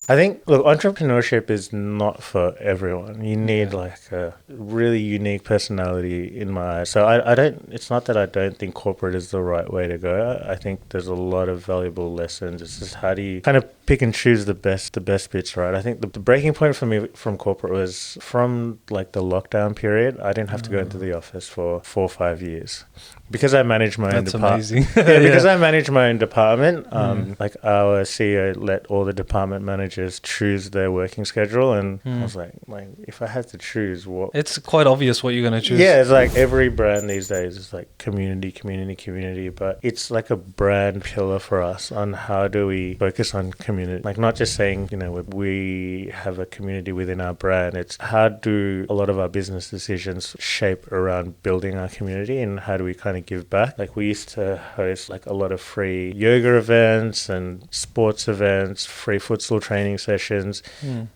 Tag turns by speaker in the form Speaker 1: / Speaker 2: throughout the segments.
Speaker 1: I think, look, entrepreneurship is not for everyone. You need like a really unique personality in my eyes. So I don't, it's not that I don't think corporate is the right way to go. I think there's a lot of valuable lessons. It's just how do you kind of pick and choose the best bits, right? I think the breaking point for me from corporate was from like the lockdown period. I didn't have to go into the office for 4 or 5 years. Because I manage my own department.
Speaker 2: Amazing.
Speaker 1: Because I manage my own department, like our CEO let all the department managers choose their working schedule, and I was like, if I had to choose, what?
Speaker 2: It's quite obvious what you're going to choose.
Speaker 1: Yeah, it's like every brand these days is like community, but it's like a brand pillar for us on how do we focus on community. Like not just saying, we have a community within our brand. It's how do a lot of our business decisions shape around building our community, and how do we kind of give back. Like we used to host like a lot of free yoga events and sports events, free futsal training sessions,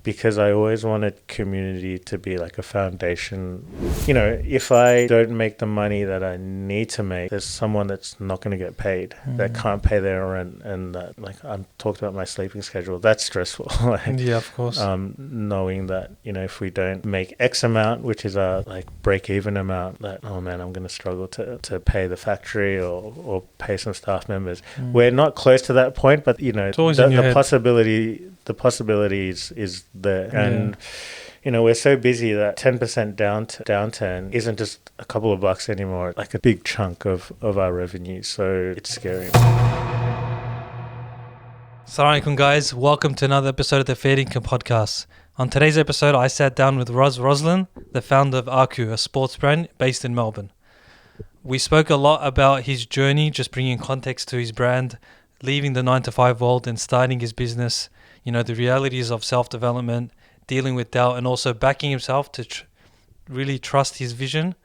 Speaker 1: because I always wanted community to be like a foundation. If I don't make the money that I need to make, there's someone that's not going to get paid, that can't pay their rent, and that, like I'm talked about my sleeping schedule. That's stressful.
Speaker 2: Yeah, of course.
Speaker 1: Knowing that, if we don't make X amount, which is our like break even amount, that, oh man, I'm going to struggle to pay the factory or pay some staff members. We're not close to that point, but the possibility is there. And we're so busy that 10% downturn isn't just a couple of bucks anymore, like a big chunk of our revenue. So it's scary.
Speaker 2: Assalamualaikum guys, welcome to another episode of the FairDinkum podcast. On today's episode, I sat down with Ruz Roslan, the founder of Aku, a sports brand based in Melbourne. We spoke a lot about his journey, just bringing context to his brand, leaving the 9-to-5 world and starting his business, the realities of self-development, dealing with doubt, and also backing himself to really trust his vision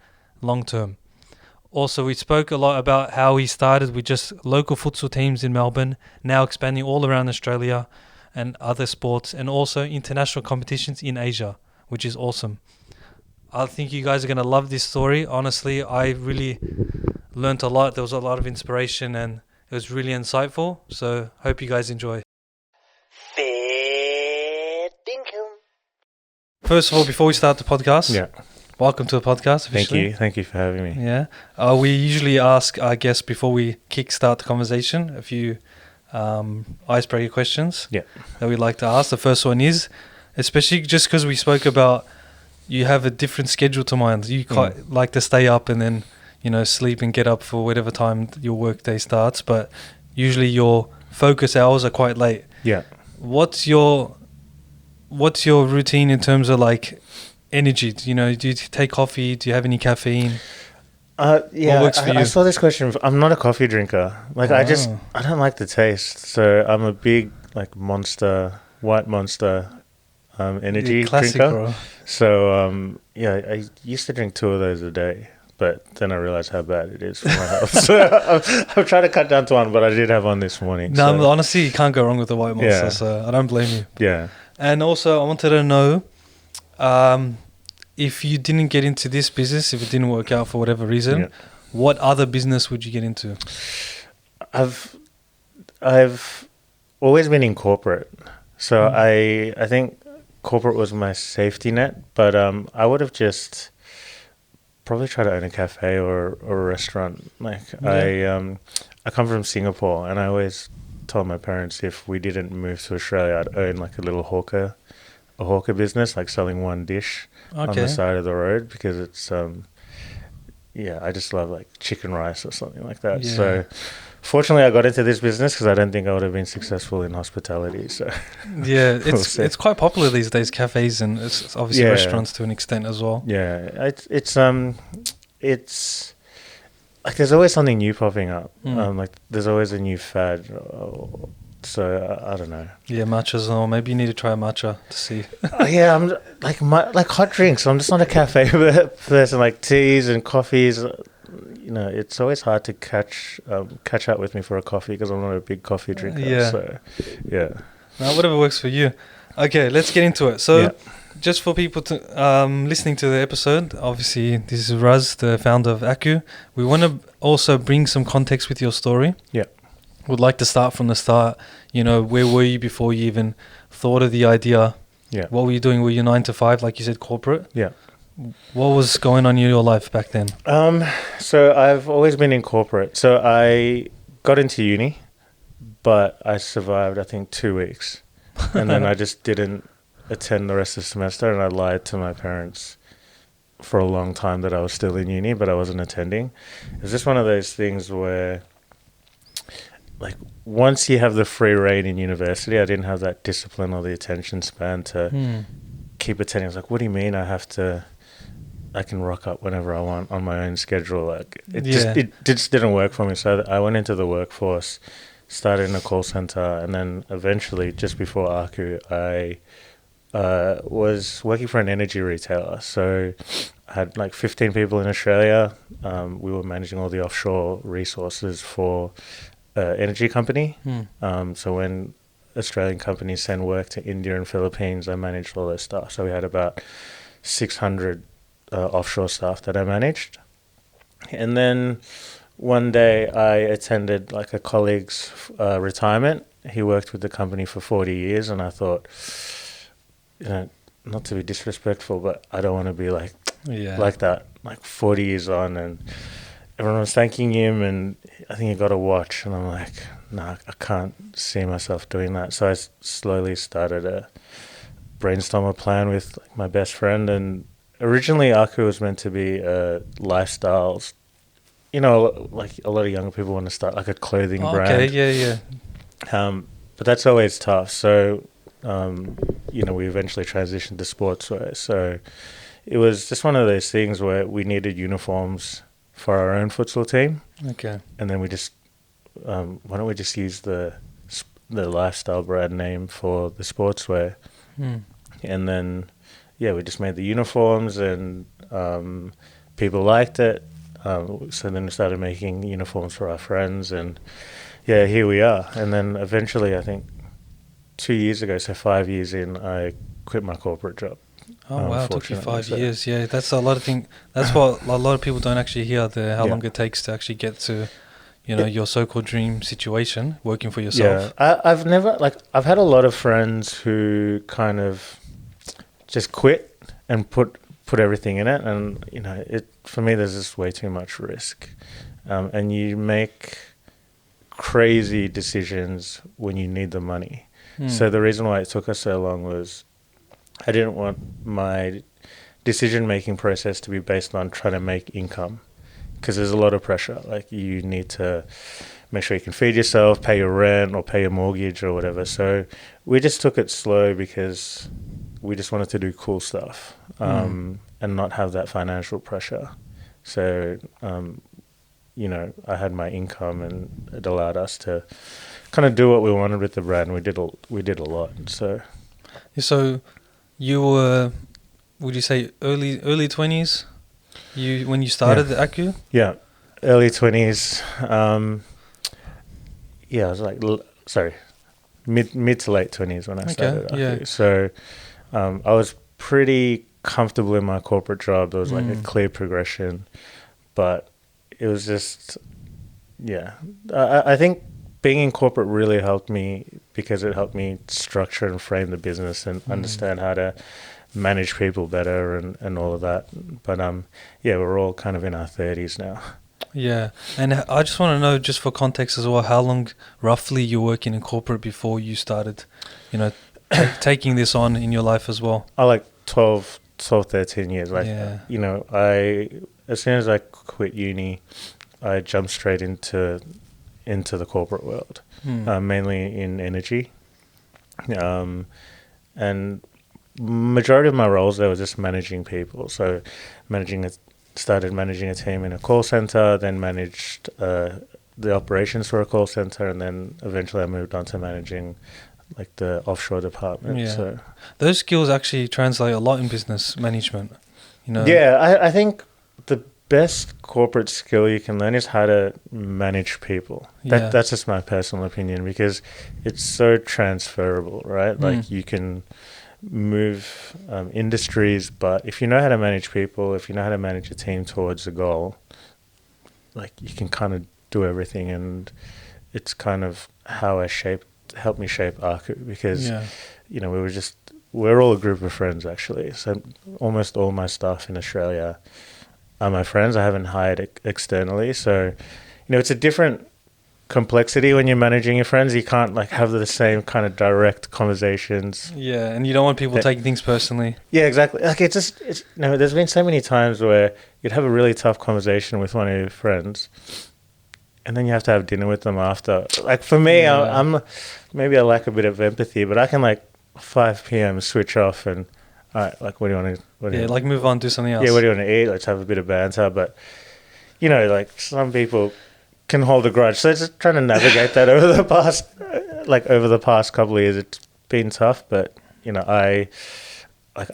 Speaker 2: long-term. Also, we spoke a lot about how he started with just local futsal teams in Melbourne, now expanding all around Australia and other sports, and also international competitions in Asia, which is awesome. I think you guys are going to love this story. Honestly, I really learnt a lot. There was a lot of inspiration and it was really insightful. So hope you guys enjoy.
Speaker 3: FairDinkum.
Speaker 2: First of all, before we start the podcast, welcome to the podcast officially.
Speaker 1: Thank you for having me.
Speaker 2: Yeah. We usually ask our guests before we kickstart the conversation a few icebreaker questions that we like to ask. The first one is, especially just because we spoke about you have a different schedule to mine. You quite like to stay up and then, sleep and get up for whatever time your workday starts. But usually your focus hours are quite late.
Speaker 1: Yeah.
Speaker 2: What's your routine in terms of like energy? Do you take coffee? Do you have any caffeine?
Speaker 1: What works for you? I saw this question. I'm not a coffee drinker. Like I don't like the taste. So I'm a big like white monster energy drinker.
Speaker 2: Bro.
Speaker 1: So I used to drink 2 of those a day, but then I realized how bad it is for my health. So I'm trying to cut down to 1, but I did have one this morning.
Speaker 2: No, honestly, you can't go wrong with the white monster. So I don't blame you.
Speaker 1: Yeah.
Speaker 2: And also, I wanted to know, if you didn't get into this business, if it didn't work out for whatever reason, what other business would you get into?
Speaker 1: I've always been in corporate, so I think corporate was my safety net, but I would have just probably tried to own a cafe or a restaurant. I come from Singapore, and I always told my parents if we didn't move to Australia, I'd own like a little hawker business, like selling one dish on the side of the road, because it's I just love like chicken rice or something like that. So fortunately I got into this business because I don't think I would have been successful in hospitality. So
Speaker 2: it's quite popular these days, cafes, and it's obviously restaurants to an extent as well.
Speaker 1: It's like there's always something new popping up. Like there's always a new fad. So I don't know.
Speaker 2: Yeah, matchas, or maybe you need to try a matcha to see.
Speaker 1: I'm like hot drinks. I'm just not a cafe person. Like teas and coffees. It's always hard to catch up with me for a coffee because I'm not a big coffee drinker. So
Speaker 2: now whatever works for you. Okay, let's get into it. So just for people to listening to the episode, obviously this is Ruz, the founder of Aku. We want to also bring some context with your story.
Speaker 1: Yeah.
Speaker 2: Would like to start from the start. Where were you before you even thought of the idea,
Speaker 1: Yeah.
Speaker 2: what were you doing? Were you 9 to 5, like you said, corporate?
Speaker 1: Yeah.
Speaker 2: What was going on in your life back then?
Speaker 1: So I've always been in corporate. So I got into uni, but I survived, I think, 2 weeks. And then I just didn't attend the rest of the semester, and I lied to my parents for a long time that I was still in uni, but I wasn't attending. It's just one of those things where, like, once you have the free reign in university, I didn't have that discipline or the attention span to keep attending. I was like, what do you mean I can rock up whenever I want on my own schedule? Like, it just didn't work for me. So I went into the workforce, started in a call center, and then eventually, just before ARCU, I was working for an energy retailer. So I had like 15 people in Australia. We were managing all the offshore resources for an energy company. So when Australian companies send work to India and Philippines, I managed all their stuff. So we had about 600 offshore staff that I managed. And then one day I attended like a colleague's retirement. He worked with the company for 40 years, and I thought, not to be disrespectful, but I don't want to be like that, like 40 years on, and everyone was thanking him, and I think he got a watch, and I'm like, nah, I can't see myself doing that. So I slowly started to brainstorm a plan with like, my best friend, and originally ARCU was meant to be lifestyles. Like a lot of younger people want to start like a clothing brand.
Speaker 2: Okay,
Speaker 1: but that's always tough. So, we eventually transitioned to sportswear. So it was just one of those things where we needed uniforms for our own futsal team.
Speaker 2: Okay.
Speaker 1: And then we just, why don't we just use the lifestyle brand name for the sportswear? And then, we just made the uniforms, and people liked it. So then we started making uniforms for our friends, and here we are. And then eventually, I think 2 years ago, so 5 years in, I quit my corporate job.
Speaker 2: Oh wow, it took you 5 years. Yeah, that's a lot of things. That's what a lot of people don't actually hear, how long it takes to actually get to, your so-called dream situation, working for yourself.
Speaker 1: Yeah, I've had a lot of friends who kind of just quit and put everything in it, and for me there's just way too much risk, and you make crazy decisions when you need the money. So the reason why it took us so long was I didn't want my decision-making process to be based on trying to make income, because there's a lot of pressure. Like, you need to make sure you can feed yourself, pay your rent or pay your mortgage or whatever. So we just took it slow because we just wanted to do cool stuff, and not have that financial pressure. So, I had my income, and it allowed us to kind of do what we wanted with the brand. We did a lot. So
Speaker 2: you were, would you say early 20s? When you started the ACU?
Speaker 1: Yeah, early 20s. I was like, mid to late 20s when I started ACU. So I was pretty comfortable in my corporate job. There was like a clear progression, but it was just, I think being in corporate really helped me, because it helped me structure and frame the business and understand how to manage people better and all of that. But we're all kind of in our 30s now.
Speaker 2: Yeah, and I just want to know, just for context as well, how long roughly you're working in corporate before you started, taking this on in your life as well?
Speaker 1: I like 12, 13 years. As soon as I quit uni, I jumped straight into the corporate world, mainly in energy. And majority of my roles there was just managing people. So started managing a team in a call center, then managed the operations for a call center, and then eventually I moved on to managing like the offshore department.
Speaker 2: Yeah.
Speaker 1: So
Speaker 2: those skills actually translate a lot in business management.
Speaker 1: Yeah, I think the best corporate skill you can learn is how to manage people. That's just my personal opinion, because it's so transferable, right? Like, you can move industries, but if you know how to manage people, if you know how to manage a team towards a goal, like, you can kind of do everything. And it's kind of how helped me shape ARCU, because we're all a group of friends actually. So almost all my staff in Australia are my friends. I haven't hired externally. So, it's a different complexity when you're managing your friends. You can't like have the same kind of direct conversations.
Speaker 2: Yeah, and you don't want people taking things personally.
Speaker 1: Yeah, exactly. Like there's been so many times where you'd have a really tough conversation with one of your friends, and then you have to have dinner with them after. Like for me, I'm maybe I lack a bit of empathy, but I can like 5 p.m. switch off and all right, like what do you want to?
Speaker 2: Like move on, do something else.
Speaker 1: Yeah, what do you want to eat? Let's have a bit of banter. But like some people can hold a grudge. So just trying to navigate that over the past couple of years, it's been tough. But I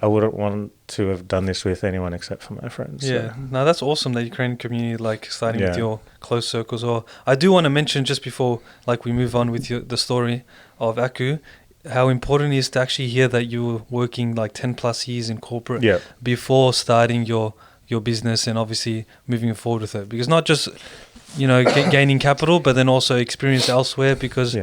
Speaker 1: wouldn't want to have done this with anyone except for my friends.
Speaker 2: Yeah,
Speaker 1: so.
Speaker 2: no, that's awesome that you create a community, like starting with your close circles. Or I do want to mention just before, like we move on with the story of Aku, how important it is to actually hear that you were working like 10 plus years in corporate before starting your business and obviously moving forward with it. Because not just gaining capital, but then also experience elsewhere. Because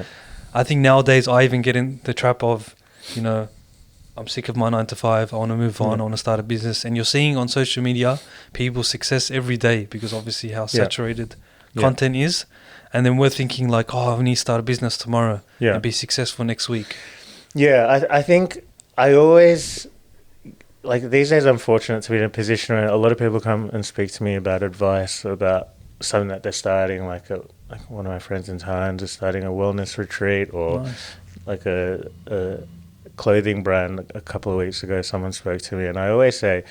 Speaker 2: I think nowadays I even get in the trap of, I'm sick of my 9 to 5. I want to move on. I want to start a business. And you're seeing on social media people's success every day because obviously how saturated content is. And then we're thinking like, I need to start a business tomorrow and be successful next week.
Speaker 1: Yeah, I think I always, like these days I'm fortunate to be in a position where a lot of people come and speak to me about advice about something that they're starting, like one of my friends in Thailand is starting a wellness retreat, or like a clothing brand. A couple of weeks ago someone spoke to me, and I always say,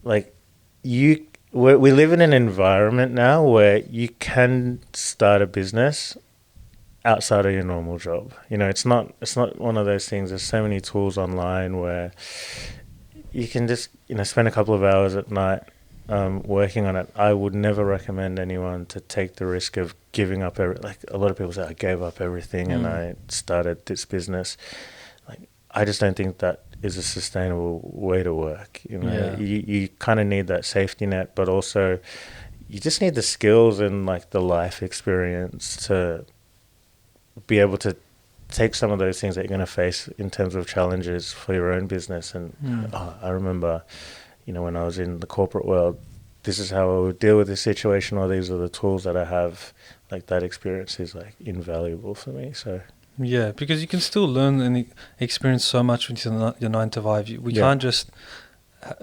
Speaker 1: like, we live in an environment now where you can start a business outside of your normal job. It's not one of those things. There's so many tools online where you can just spend a couple of hours at night working on it. I would never recommend anyone to take the risk of giving up like a lot of people say, I gave up everything and I started this business. Like, I just don't think that is a sustainable way to work. You kind of need that safety net, but also you just need the skills and like the life experience to be able to take some of those things that you're going to face in terms of challenges for your own business. And I remember, when I was in the corporate world, this is how I would deal with this situation, or these are the tools that I have. Like, that experience is like invaluable for me. So
Speaker 2: yeah, because you can still learn and experience so much with your 9 to 5. We can't just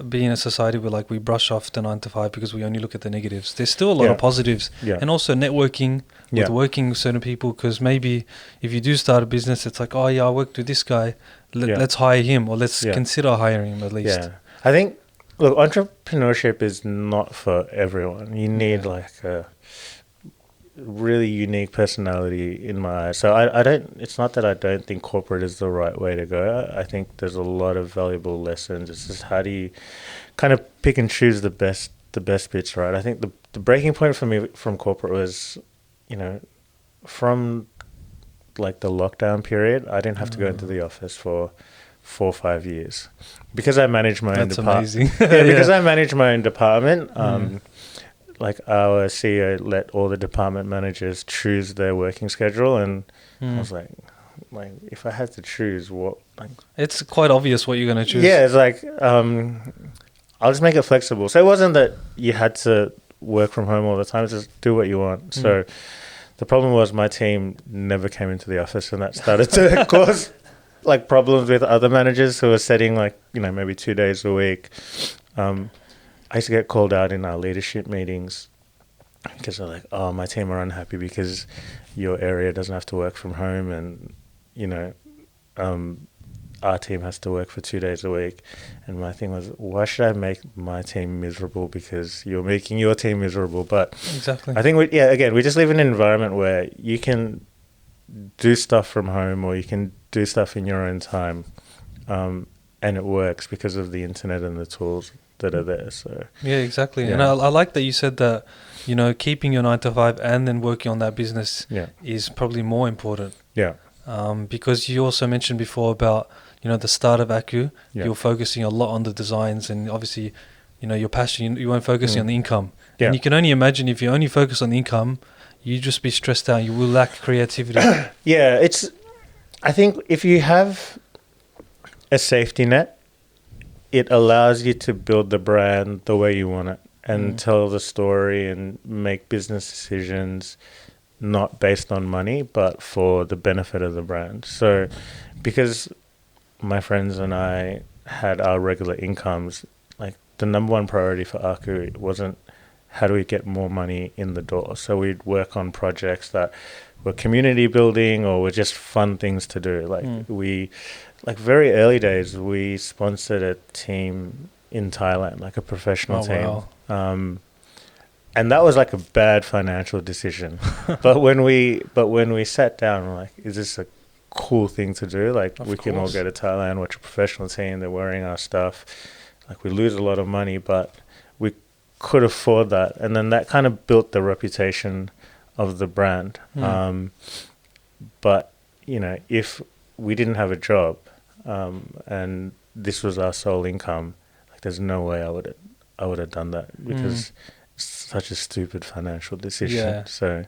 Speaker 2: be in a society where like we brush off the 9 to 5 because we only look at the negatives. There's still a lot of positives, and also networking with working with certain people. Because maybe if you do start a business, it's like, I worked with this guy, let's hire him, or let's consider hiring him at least.
Speaker 1: Yeah, I think, look, entrepreneurship is not for everyone. You need like a really unique personality in my eyes. So I don't, it's not that I don't think corporate is the right way to go. I think there's a lot of valuable lessons. It's just how do you kind of pick and choose the best bits, right? I think the breaking point for me from corporate was, from like the lockdown period, I didn't have to go into the office for 4 or 5 years because I managed my own department. That's amazing. Because I managed my own department. Like, our CEO let all the department managers choose their working schedule, and I was like, if I had to choose, what? Like,
Speaker 2: it's quite obvious what you're going to choose.
Speaker 1: Yeah, it's like, I'll just make it flexible. So it wasn't that you had to work from home all the time; it's just do what you want. So the problem was my team never came into the office, and that started to cause like problems with other managers who were setting like maybe 2 days a week. I used to get called out in our leadership meetings because they're like, my team are unhappy because your area doesn't have to work from home, and, our team has to work for 2 days a week. And my thing was, why should I make my team miserable because you're making your team miserable? But
Speaker 2: exactly,
Speaker 1: I think, we just live in an environment where you can do stuff from home, or you can do stuff in your own time, and it works because of the internet and the tools that are there. So
Speaker 2: exactly. And I like that you said that keeping your 9 to 5 and then working on that business is probably more important, because you also mentioned before about the start of Aku, you're focusing a lot on the designs, and obviously your passion, you weren't focusing on the income, and you can only imagine if you only focus on the income, you just be stressed out, you will lack creativity.
Speaker 1: I think if you have a safety net. It allows you to build the brand the way you want it and tell the story and make business decisions not based on money, but for the benefit of the brand. So because my friends and I had our regular incomes, like the number one priority for Aku wasn't how do we get more money in the door. So we'd work on projects that were community building or were just fun things to do. Like very early days, we sponsored a team in Thailand, like a professional team.
Speaker 2: Wow.
Speaker 1: And that was like a bad financial decision. but when we sat down, we're like, is this a cool thing to do? Like we can all go to Thailand, watch a professional team, they're wearing our stuff. Like we lose a lot of money, but we could afford that. And then that kind of built the reputation of the brand. But, you know, if we didn't have a job and this was our sole income, like there's no way I would have done that because it's such a stupid financial decision.
Speaker 2: Yeah.
Speaker 1: So,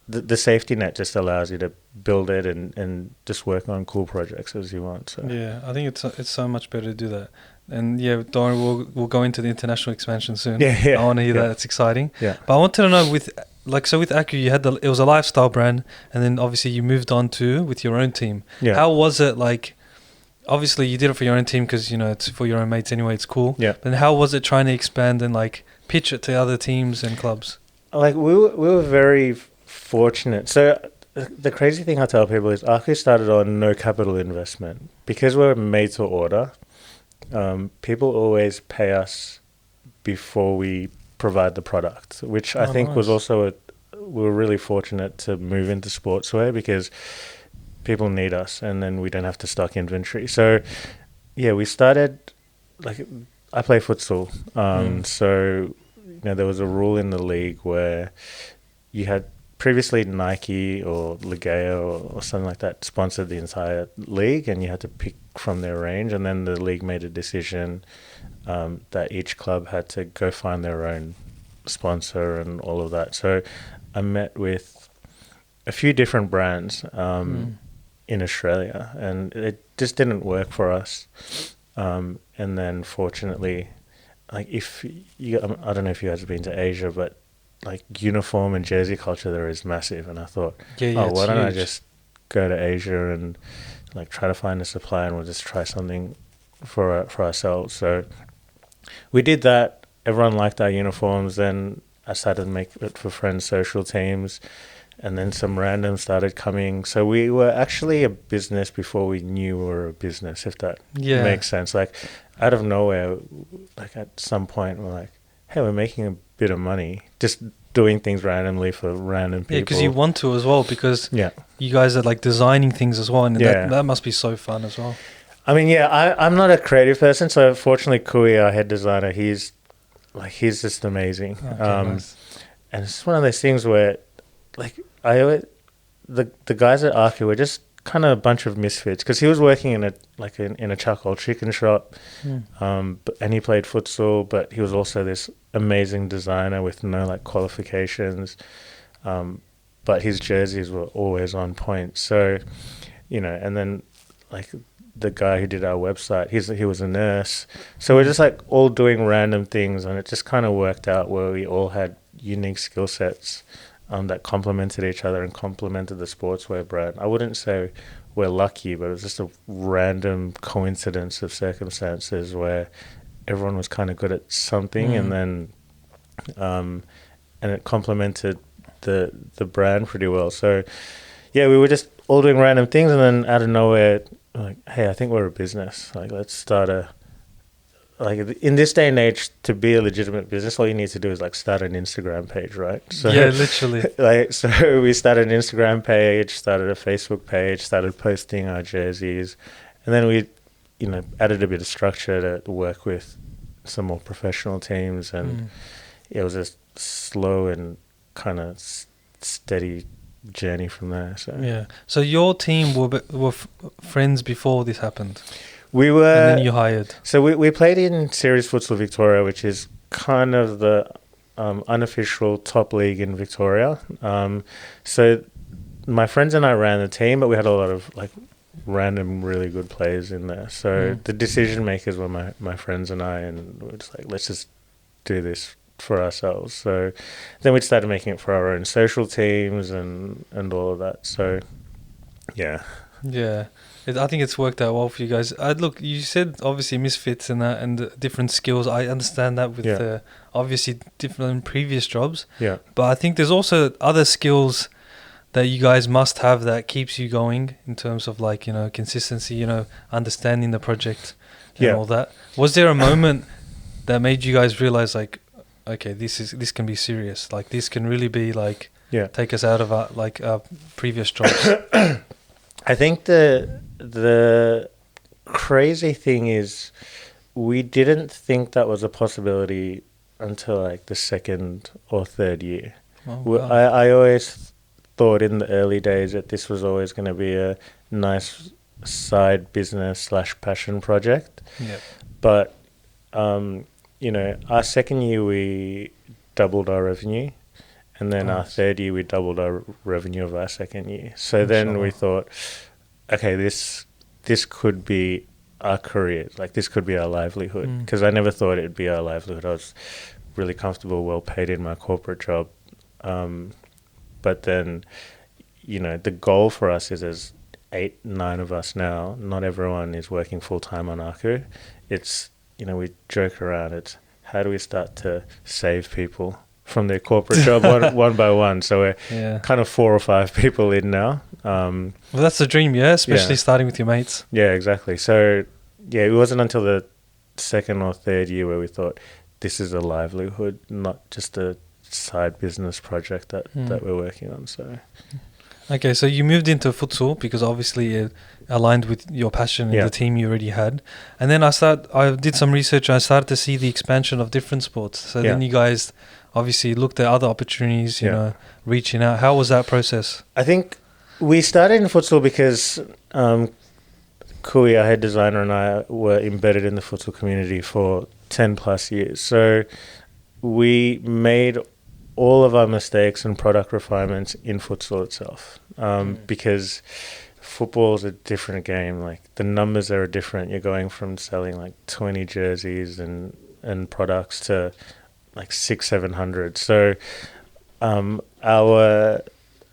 Speaker 1: the safety net just allows you to build it and just work on cool projects as you want. So
Speaker 2: Yeah, I think it's so much better to do that. And yeah, don't worry, we'll go into the international expansion soon.
Speaker 1: Yeah.
Speaker 2: I want to hear that. It's exciting.
Speaker 1: Yeah.
Speaker 2: But I wanted to know with Aku, you had it was a lifestyle brand, and then obviously you moved on to with your own team.
Speaker 1: Yeah.
Speaker 2: How was it like? Obviously, you did it for your own team because you know it's for your own mates anyway. It's cool.
Speaker 1: Yeah.
Speaker 2: But how was it trying to expand and like pitch it to other teams and clubs?
Speaker 1: Like we were very fortunate. So the crazy thing I tell people is Aku started on no capital investment because we're made to order. People always pay us before we provide the product, which I think was also we were really fortunate to move into sportswear because people need us and then we don't have to stock inventory. So yeah, we started like I play futsal. So you know there was a rule in the league where you had previously Nike or Ligeo or something like that sponsored the entire league and you had to pick from their range, and then the league made a decision that each club had to go find their own sponsor and all of that. So I met with a few different brands in Australia and it just didn't work for us. And then fortunately, like if you, I don't know if you guys have been to Asia, but like uniform and jersey culture there is massive. And I thought, why don't I just go to Asia and like try to find a supplier and we'll just try something for ourselves. So we did that. Everyone liked our uniforms. Then I started to make it for friends' social teams, and then some random started coming. So we were actually a business before we knew we were a business, if that makes sense. Like out of nowhere, like at some point we're like, hey, we're making a bit of money just doing things randomly for random people.
Speaker 2: Yeah, because you want to as well, because you guys are like designing things as well, and that must be so fun as well.
Speaker 1: I mean, I'm not a creative person, so fortunately Kui, our head designer, he's just amazing.
Speaker 2: Nice.
Speaker 1: And it's one of those things where like the guys at Aku were just kind of a bunch of misfits because he was working in a charcoal chicken shop, and he played futsal, but he was also this amazing designer with no like qualifications, but his jerseys were always on point. So, you know, and then like the guy who did our website, he was a nurse. So we're just like all doing random things, and it just kind of worked out where we all had unique skill sets that complemented each other and complemented the sportswear brand. I wouldn't say we're lucky, but it was just a random coincidence of circumstances where everyone was kind of good at something, and then and it complemented the brand pretty well. So yeah, we were just all doing random things, and then out of nowhere, like, hey, I think we're a business. Like, let's start in this day and age, to be a legitimate business, all you need to do is like start an Instagram page, right? So,
Speaker 2: yeah, literally.
Speaker 1: So we started an Instagram page, started a Facebook page, started posting our jerseys, and then we, you know, added a bit of structure to work with some more professional teams, and it was a slow and kind of steady journey from there. So
Speaker 2: yeah. So your team were friends before this happened.
Speaker 1: We were,
Speaker 2: and then you hired.
Speaker 1: So we played in Series Futsal Victoria, which is kind of the unofficial top league in Victoria. So my friends and I ran the team, but we had a lot of like random really good players in there. So the decision makers were my friends and I, and we're just like, let's just do this for ourselves. So then we started making it for our own social teams and all of that. So yeah.
Speaker 2: Yeah. I think it's worked out well for you guys. Look, you said obviously misfits and that and the different skills. I understand that with obviously different previous jobs.
Speaker 1: Yeah.
Speaker 2: But I think there's also other skills that you guys must have that keeps you going in terms of like, consistency, understanding the project and all that. Was there a moment that made you guys realize like, okay, this can be serious. Like this can really be like take us out of our previous jobs.
Speaker 1: I think the crazy thing is we didn't think that was a possibility until like the second or third year.
Speaker 2: Oh, wow.
Speaker 1: I always thought in the early days that this was always going to be a nice side business / passion project.
Speaker 2: Yeah.
Speaker 1: But, our second year we doubled our revenue. And then our third year, we doubled our revenue of our second year. So then we thought, okay, this could be our career. Like this could be our livelihood. Because I never thought it'd be our livelihood. I was really comfortable, well paid in my corporate job. But then, the goal for us is there's 8, 9 of us now. Not everyone is working full time on Aku. It's, we joke around. It's how do we start to save people from their corporate job one by one. So we're kind of 4 or 5 people in now.
Speaker 2: Well, that's the dream, especially starting with your mates.
Speaker 1: Yeah, exactly. So, it wasn't until the second or third year where we thought this is a livelihood, not just a side business project that we're working on. So,
Speaker 2: okay, so you moved into futsal because obviously it aligned with your passion and the team you already had. And then I did some research and I started to see the expansion of different sports. So then you guys obviously looked at other opportunities, reaching out. How was that process?
Speaker 1: I think we started in futsal because Kui, our head designer, and I were embedded in the futsal community for 10 plus years. So we made all of our mistakes and product refinements in futsal itself because football is a different game. Like the numbers are different. You're going from selling like 20 jerseys and products to like 600-700. So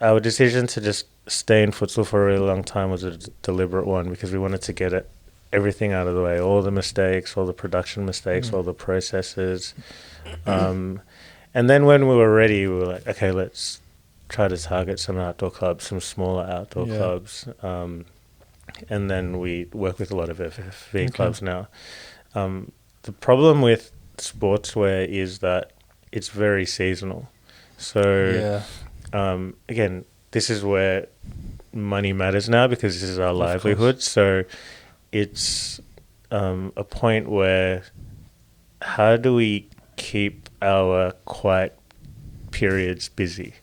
Speaker 1: our decision to just stay in futsal for a really long time was a deliberate one because we wanted to get everything out of the way, all the mistakes, all the production mistakes, all the processes. And then when we were ready, we were like, okay, let's try to target some outdoor clubs, some smaller outdoor clubs. And then we work with a lot of FFV clubs now. The problem with sportswear is that it's very seasonal. So, again, this is where money matters now because this is our livelihood. So it's a point where how do we keep our quiet periods busy?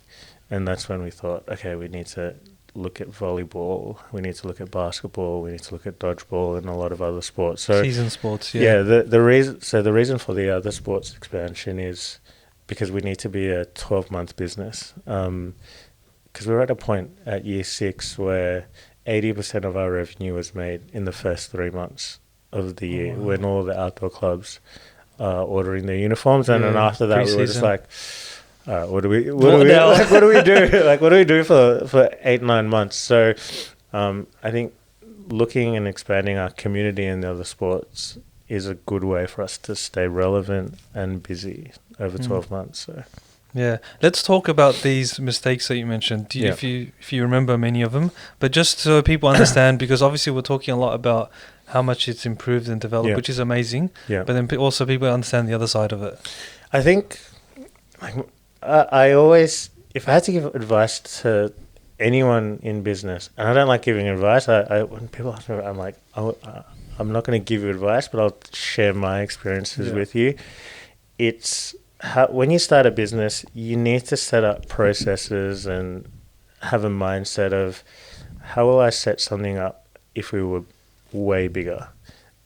Speaker 1: And that's when we thought, okay, we need to look at volleyball, we need to look at basketball, we need to look at dodgeball and a lot of other sports. So
Speaker 2: season sports,
Speaker 1: the reason for the other sports expansion is because we need to be a 12-month business. Because we were at a point at year 6 where 80% of our revenue was made in the first 3 months of the year when all the outdoor clubs are ordering their uniforms, and then after that we were just like, all right, what do we do? Like, what do we do for 8-9 months? So I think looking and expanding our community in the other sports is a good way for us to stay relevant and busy over 12 months. So.
Speaker 2: Yeah, let's talk about these mistakes that you mentioned. If you remember many of them, but just so people understand, because obviously we're talking a lot about how much it's improved and developed, which is amazing. Yeah. But then also people understand the other side of it.
Speaker 1: I think, I always, if I had to give advice to anyone in business, and I don't like giving advice. When people ask me, I'm like, I'm not going to give you advice, but I'll share my experiences with you. It's when you start a business, you need to set up processes and have a mindset of how will I set something up if we were way bigger.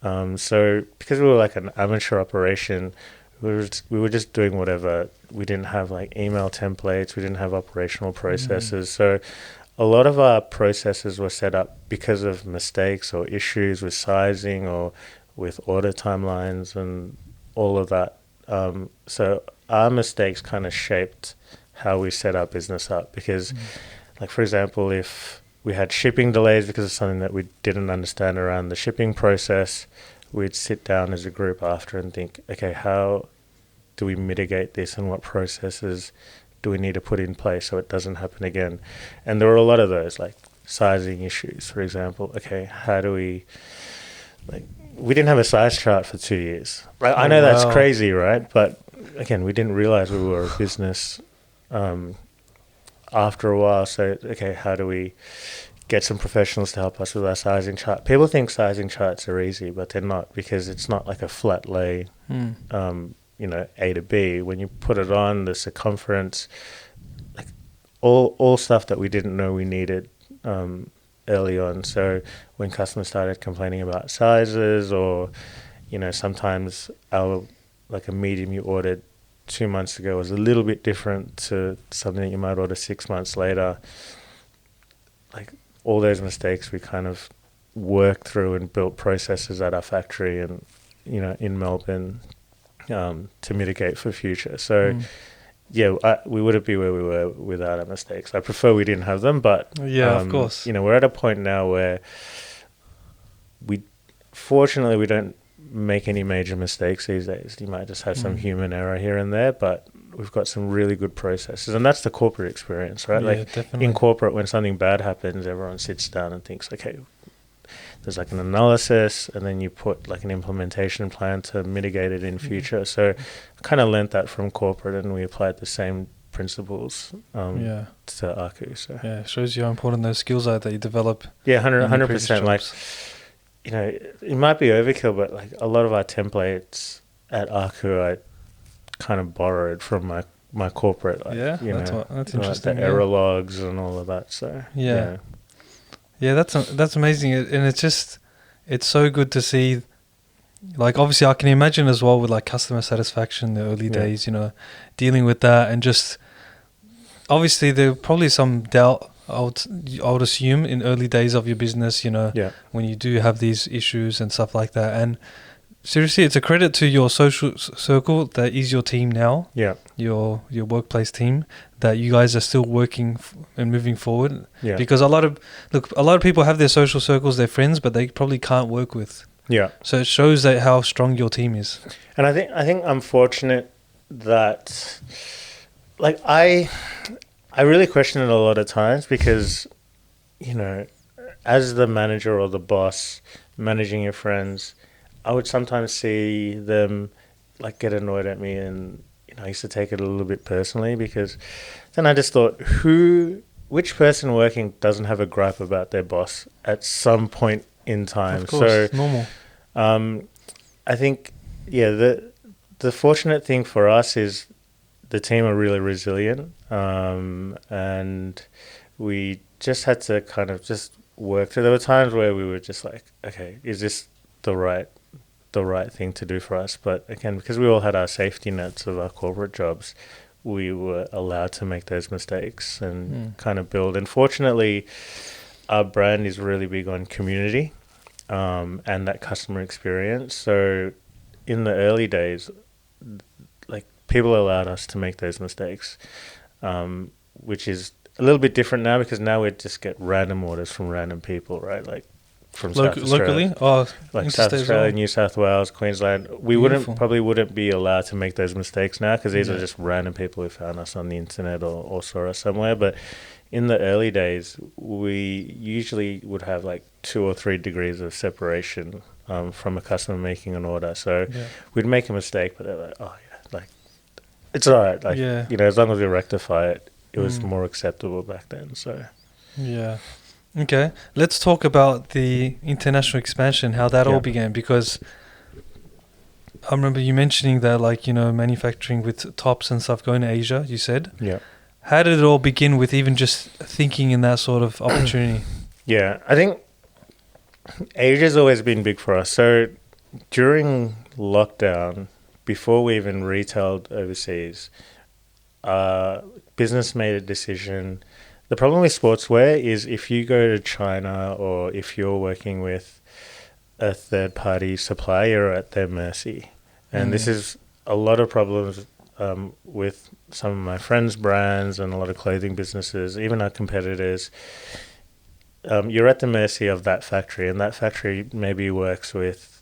Speaker 1: So because we were like an amateur operation, we were just doing whatever. We didn't have like email templates. We didn't have operational processes. So a lot of our processes were set up because of mistakes or issues with sizing or with order timelines and all of that. So our mistakes kind of shaped how we set our business up because, like, for example, if we had shipping delays because of something that we didn't understand around the shipping process, we'd sit down as a group after and think, okay, how do we mitigate this and what processes do we need to put in place so it doesn't happen again? And there were a lot of those, like sizing issues, for example. Okay, how do we, like, we didn't have a size chart for 2 years. Right? I know that's crazy, right? But again, we didn't realize we were a business after a while. So, okay, how do we get some professionals to help us with our sizing chart? People think sizing charts are easy, but they're not, because it's not like a flat lay, A to B. When you put it on, the circumference, like all stuff that we didn't know we needed early on. So when customers started complaining about sizes, or sometimes like a medium you ordered 2 months ago was a little bit different to something that you might order 6 months later, like all those mistakes we kind of worked through and built processes at our factory and in Melbourne to mitigate for future. So we wouldn't be where we were without our mistakes. I prefer we didn't have them, but
Speaker 2: of course,
Speaker 1: we're at a point now where fortunately we don't make any major mistakes these days. You might just have some human error here and there, but we've got some really good processes, and that's the corporate experience, right?
Speaker 2: Yeah, definitely.
Speaker 1: In corporate, when something bad happens, everyone sits down and thinks, okay, there's like an analysis, and then you put like an implementation plan to mitigate it in future. So I kind of learnt that from corporate, and we applied the same principles to Aku. So
Speaker 2: it shows you how important those skills are that you develop.
Speaker 1: Yeah, 100%. Like, it might be overkill, but like a lot of our templates at Aku, I kind of borrowed from my corporate. Like,
Speaker 2: that's interesting.
Speaker 1: The error logs and all of that. So
Speaker 2: that's amazing, and it's so good to see. Like, obviously, I can imagine as well with like customer satisfaction in the early days, dealing with that, and just obviously there probably some doubt. I would assume in early days of your business, when you do have these issues and stuff like that. And seriously, it's a credit to your social circle that is your team now. Yeah, your workplace team, that you guys are still working and moving forward. Yeah, because a lot of people have their social circles, their friends, but they probably can't work with. Yeah, so it shows that how strong your team is.
Speaker 1: And I think I'm fortunate that, like, I really question it a lot of times because, as the manager or the boss managing your friends, I would sometimes see them like get annoyed at me, and I used to take it a little bit personally, because then I just thought, which person working doesn't have a gripe about their boss at some point in time?
Speaker 2: Of course, normal.
Speaker 1: I think, the fortunate thing for us is the team are really resilient, and we just had to kind of just work through. There were times where we were just like, okay, is this the right thing to do for us? But again, because we all had our safety nets of our corporate jobs, we were allowed to make those mistakes and kind of build. And fortunately, our brand is really big on community and that customer experience. So in the early days, like, people allowed us to make those mistakes, which is a little bit different now, because now we just get random orders from random people, right? Like from South Australia, like South Australia, New South Wales, Queensland. We probably wouldn't be allowed to make those mistakes now, because these are just random people who found us on the internet or saw us somewhere. But in the early days, we usually would have like 2 or 3 degrees of separation from a customer making an order. So we'd make a mistake, but they're like, oh yeah, like, it's all right. Like, as long as we rectify it, it was more acceptable back then. So
Speaker 2: okay, let's talk about the international expansion, how that all began, because I remember you mentioning that, like, manufacturing with tops and stuff going to Asia, you said. How did it all begin with even just thinking in that sort of opportunity?
Speaker 1: I think Asia's always been big for us. So during lockdown, before we even retailed overseas, business made a decision the problem with sportswear is if you go to China or if you're working with a third party supplier, you're at their mercy. And this is a lot of problems with some of my friends' brands and a lot of clothing businesses, even our competitors. You're at the mercy of that factory, and that factory maybe works with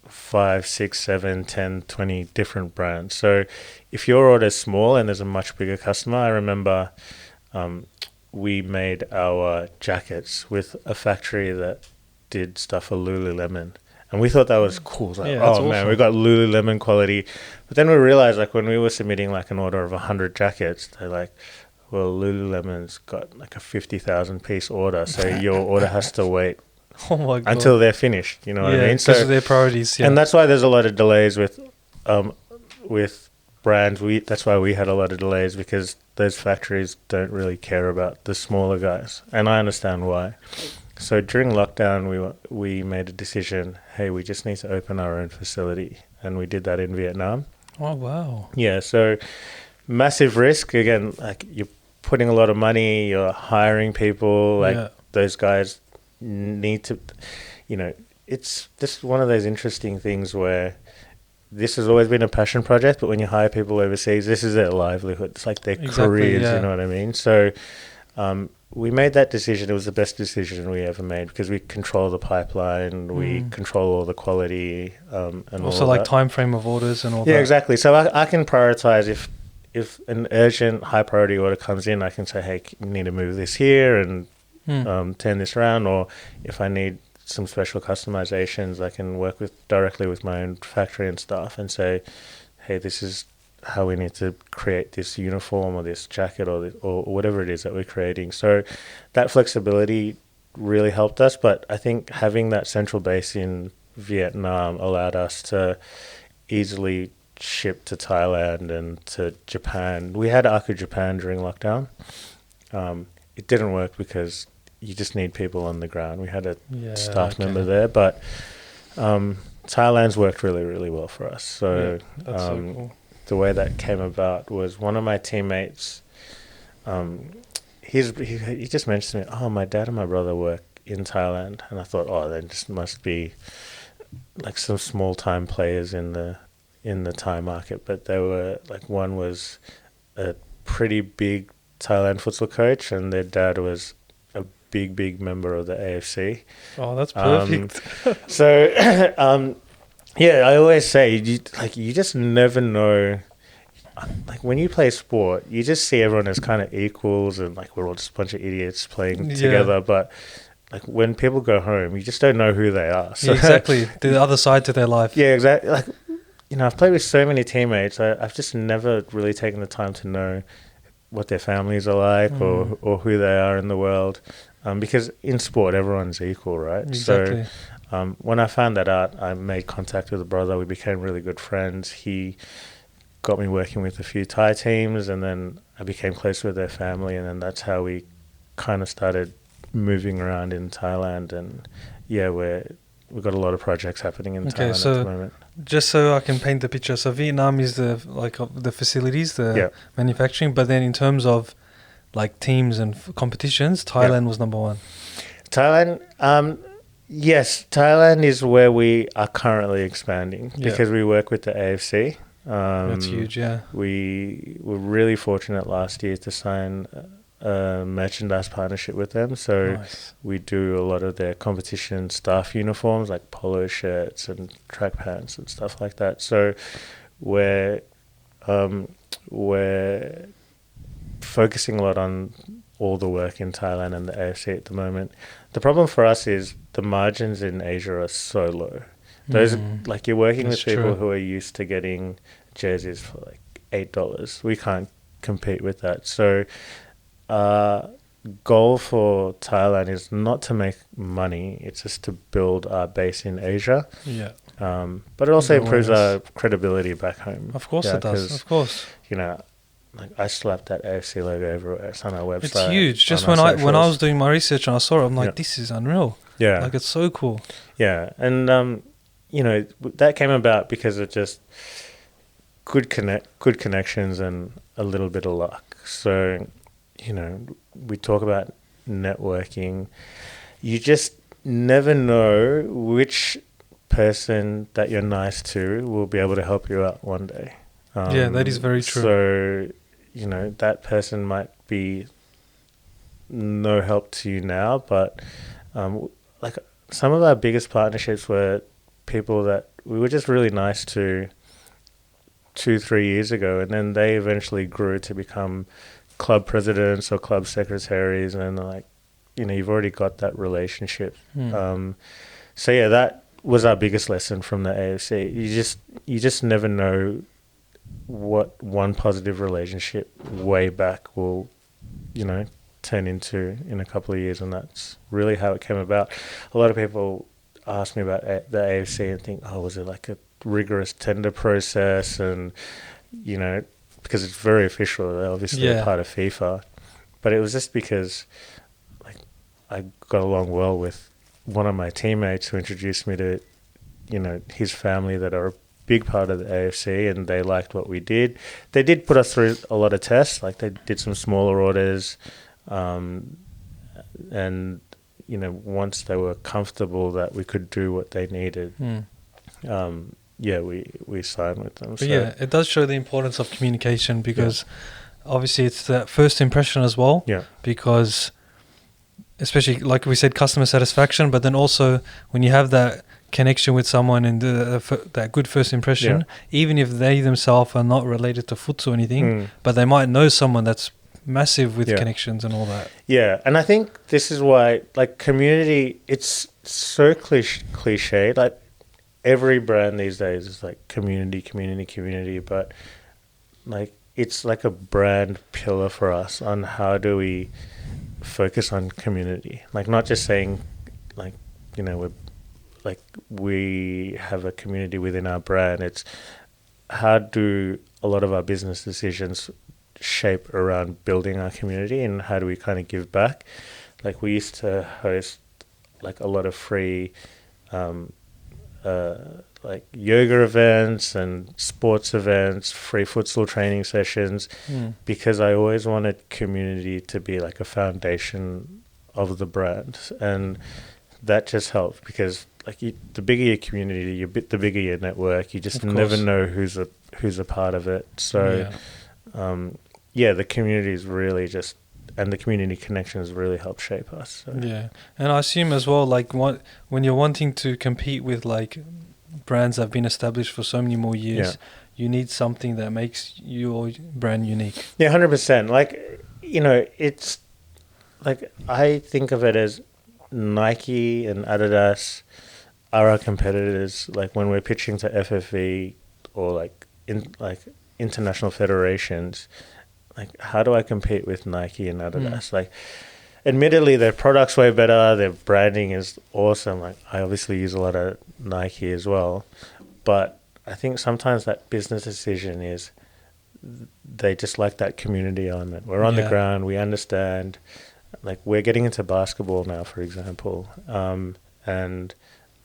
Speaker 1: 5, 6, 7, 10, 20 different brands. So if your order is small and there's a much bigger customer, I remember we made our jackets with a factory that did stuff for Lululemon. And we thought that was cool. Like,
Speaker 2: Yeah, that's
Speaker 1: oh man,
Speaker 2: awesome.
Speaker 1: we got Lululemon quality. But then we realized, like, when we were submitting like an order of 100 jackets, they're like, well, Lululemon's got like a 50,000 piece order, so your order has to wait
Speaker 2: Oh my god.
Speaker 1: until they're finished. You know what I mean?
Speaker 2: because of their priorities. Yeah.
Speaker 1: And that's why there's a lot of delays with brands. That's why we had a lot of delays, because those factories don't really care about the smaller guys, and I understand why. So during lockdown, we made a decision. Hey, we just need to open our own facility, and we did that in Vietnam.
Speaker 2: Oh wow.
Speaker 1: Yeah, so massive risk. Again, like, you're putting a lot of money, you're hiring people. Like, those guys need to, it's just one of those interesting things where this has always been a passion project, but when you hire people overseas, this is their livelihood. It's like their careers, you know what I mean? So we made that decision. It was the best decision we ever made, because we control the pipeline, we control all the quality, and
Speaker 2: also
Speaker 1: all
Speaker 2: like
Speaker 1: that.
Speaker 2: time frame of orders and all that.
Speaker 1: Yeah, exactly. So I can prioritize if an urgent high priority order comes in, I can say, hey, you need to move this here and turn this around. Or if I need some special customizations, I can work directly with my own factory and staff and say, hey, this is how we need to create this uniform or this jacket or whatever it is that we're creating. So that flexibility really helped us. But I think having that central base in Vietnam allowed us to easily ship to Thailand and to Japan. We had Aku Japan during lockdown. It didn't work because you just need people on the ground. We had a staff member there, but Thailand's worked really, really well for us. So,
Speaker 2: that's so cool.
Speaker 1: The way that came about was one of my teammates, he just mentioned to me, oh, my dad and my brother work in Thailand. And I thought, oh, there just must be like some small time players in the Thai market. But they were like, one was a pretty big Thailand futsal coach, and their dad was a big member of the AFC.
Speaker 2: Oh, that's perfect.
Speaker 1: So, I always say, you just never know. Like, when you play sport, you just see everyone as kind of equals, and like, we're all just a bunch of idiots playing together. But like, when people go home, you just don't know who they are. So,
Speaker 2: exactly, the other side to their life.
Speaker 1: Yeah, exactly. Like, I've played with so many teammates. I've just never really taken the time to know what their families are like or who they are in the world. Because in sport, everyone's equal, right?
Speaker 2: Exactly.
Speaker 1: So when I found that out, I made contact with a brother. We became really good friends. He got me working with a few Thai teams, and then I became close with their family, and then that's how we kind of started moving around in Thailand. And we've got a lot of projects happening in Thailand at the moment.
Speaker 2: Just so I can paint the picture, so Vietnam is the facilities, the manufacturing, but then in terms of like teams and competitions, Thailand was number one.
Speaker 1: Thailand, yes, Thailand is where we are currently expanding because we work with the AFC.
Speaker 2: That's huge, yeah.
Speaker 1: We were really fortunate last year to sign a merchandise partnership with them. So we do a lot of their competition staff uniforms, like polo shirts and track pants and stuff like that. So we're focusing a lot on all the work in Thailand and the AFC at the moment. The problem for us is the margins in Asia are so low. Those like, you're working with people who are used to getting jerseys for like $8. We can't compete with that. So goal for Thailand is not to make money, it's just to build our base in Asia. But it also improves our credibility back home.
Speaker 2: Of course it does, of course.
Speaker 1: Like, I slapped that AFC logo everywhere. It's on our website.
Speaker 2: It's huge. Just when I was doing my research and I saw it, I'm like, this is unreal.
Speaker 1: Yeah.
Speaker 2: Like, it's so cool.
Speaker 1: Yeah. And that came about because of just good connections and a little bit of luck. So we talk about networking. You just never know which person that you're nice to will be able to help you out one day.
Speaker 2: Yeah, that is very true.
Speaker 1: So, that person might be no help to you now, but like some of our biggest partnerships were people that we were just really nice to 2-3 years ago, and then they eventually grew to become club presidents or club secretaries, and you've already got that relationship. So yeah, that was our biggest lesson from the AFC. You just never know what one positive relationship way back will turn into in a couple of years, and that's really how it came about. A lot of people ask me about the AFC and think, oh, was it like a rigorous tender process? And because it's very official, they're obviously a part of FIFA, but it was just because I got along well with one of my teammates who introduced me to his family that are a big part of the AFC, and they liked what we did. They did put us through a lot of tests, like they did some smaller orders, and once they were comfortable that we could do what they needed, we signed with them.
Speaker 2: But yeah, it does show the importance of communication, because obviously it's that first impression as well.
Speaker 1: Yeah.
Speaker 2: Because especially like we said, customer satisfaction, but then also when you have that connection with someone and that good first impression, even if they themselves are not related to futsal or anything, but they might know someone that's massive with connections and all that.
Speaker 1: Yeah, and I think this is why, community, it's so cliche. Like, every brand these days is like community, but it's like a brand pillar for us on how do we focus on community. Like, not just saying we have a community within our brand. It's how do a lot of our business decisions shape around building our community, and how do we kind of give back. Like, we used to host a lot of free yoga events and sports events, free futsal training sessions, because I always wanted community to be like a foundation of the brand. And that just helped, because the bigger your community, the bigger your network. You just never know who's a part of it. So the community is really and the community connections really help shape us. So.
Speaker 2: Yeah, and I assume as well, when you're wanting to compete with brands that have been established for so many more years, you need something that makes your brand unique. Yeah,
Speaker 1: 100%. It's I think of it as Nike and Adidas are our competitors. Like, when we're pitching to FFV or international federations, how do I compete with Nike and Adidas? Admittedly, their product's way better, their branding is awesome. I obviously use a lot of Nike as well, but I think sometimes that business decision is they just like that community element. We're on the ground, we understand. We're getting into basketball now, for example, and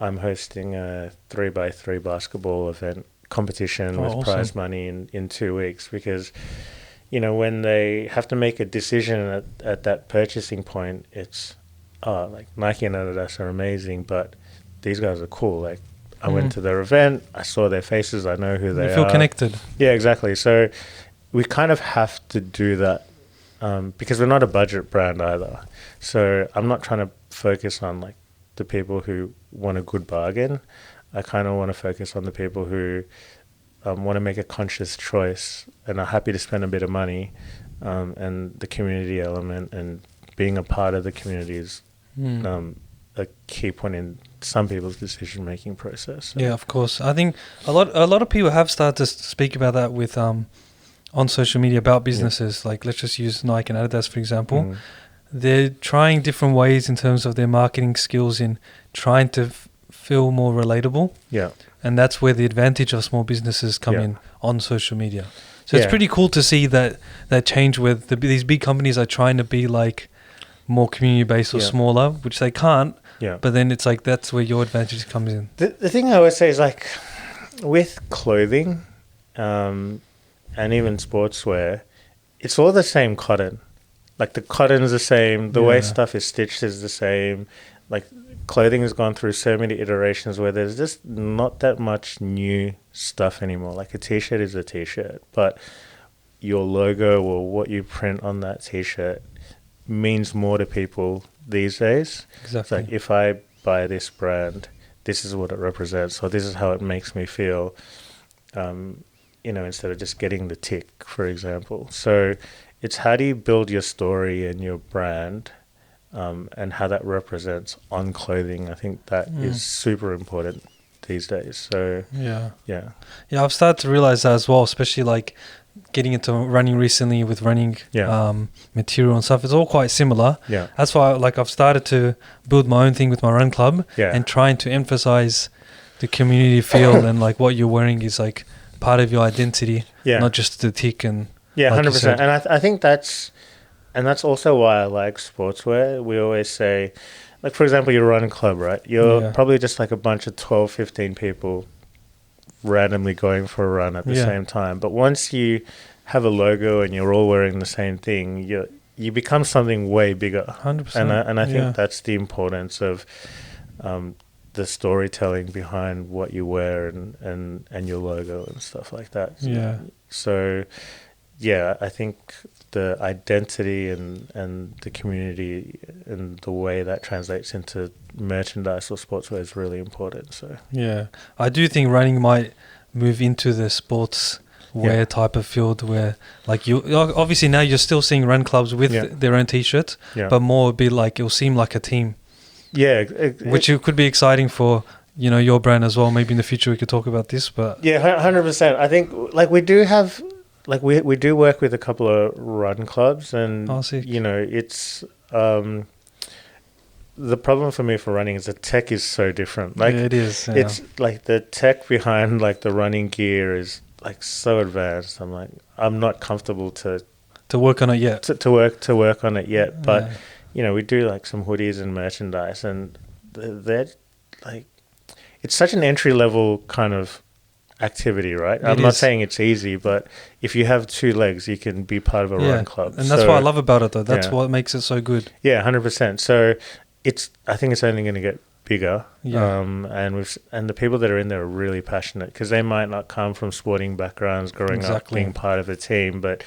Speaker 1: I'm hosting a 3x3 basketball event competition with awesome prize money in 2 weeks, because when they have to make a decision at that purchasing point, it's Nike and Adidas are amazing, but these guys are cool. I went to their event, I saw their faces, I know who they are.
Speaker 2: You feel connected.
Speaker 1: Yeah, exactly. So we kind of have to do that, because we're not a budget brand either. So I'm not trying to focus on the people who want a good bargain. I kind of want to focus on the people who want to make a conscious choice and are happy to spend a bit of money, and the community element and being a part of the community is a key point in some people's decision-making process. So.
Speaker 2: Yeah, of course. I think a lot of people have started to speak about that with on social media about businesses. Let's just use Nike and Adidas, for example. They're trying different ways in terms of their marketing skills in trying to feel more relatable. Yeah. And that's where the advantage of small businesses come in on social media. So it's pretty cool to see that change where these big companies are trying to be more community-based or smaller, which they can't. Yeah. But then it's that's where your advantage comes in.
Speaker 1: The thing I always say is with clothing and even sportswear, it's all the same cotton. like the cotton's the same, the way
Speaker 2: Yeah.
Speaker 1: stuff is stitched is the same. Like clothing has gone through so many iterations where there's just not that much new stuff anymore. Like a t-shirt is a t-shirt, but your logo or what you print on that t-shirt means more to people these days. It's
Speaker 2: Exactly.
Speaker 1: like if I buy this brand, this is what it represents, or this is how it makes me feel. Instead of just getting the tick, for example. So it's how do you build your story and your brand, and how that represents on clothing. I think that is super important these days. So
Speaker 2: Yeah.
Speaker 1: yeah,
Speaker 2: I've started to realize that as well, especially like getting into running recently with running material and stuff. It's all quite similar.
Speaker 1: yeah,
Speaker 2: That's why like I've started to build my own thing with my run club
Speaker 1: yeah,
Speaker 2: and trying to emphasize the community feel and like what you're wearing is like part of your identity,
Speaker 1: yeah,
Speaker 2: not just the tick and
Speaker 1: yeah,
Speaker 2: like you
Speaker 1: 100%.
Speaker 2: said.
Speaker 1: And I think that's also why I like sportswear. We always say, like for example, your run club, right? You're probably just like a bunch of 12, 15 people randomly going for a run at the same time. But once you have a logo and you're all wearing the same thing, you become something way bigger.
Speaker 2: 100%.
Speaker 1: And I think that's the importance of the storytelling behind what you wear and your logo and stuff like that.
Speaker 2: Yeah.
Speaker 1: So yeah, I think the identity and the community and the way that translates into merchandise or sportswear is really important. So
Speaker 2: Yeah, I do think running might move into the sports wear type of field where like you obviously now you're still seeing run clubs with their own t-shirts, but more would be like it'll seem like a team.
Speaker 1: Yeah,
Speaker 2: which could be exciting for your brand as well. Maybe in the future we could talk about this, but
Speaker 1: 100%. I think like we do have like we do work with a couple of run clubs, and it's the problem for me for running is the tech is so different. Like
Speaker 2: it is. Yeah.
Speaker 1: It's like the tech behind like the running gear is like so advanced. I'm not comfortable to
Speaker 2: work on it yet.
Speaker 1: To work on it yet, but we do like some hoodies and merchandise, and they're like it's such an entry level kind of activity, right? I'm not saying it's easy, but if you have two legs, you can be part of a run club.
Speaker 2: And that's what I love about it, though. That's what makes it so good.
Speaker 1: Yeah, 100%. So I think it's only going to get bigger.
Speaker 2: Yeah.
Speaker 1: And the people that are in there are really passionate because they might not come from sporting backgrounds, growing up being part of a team, but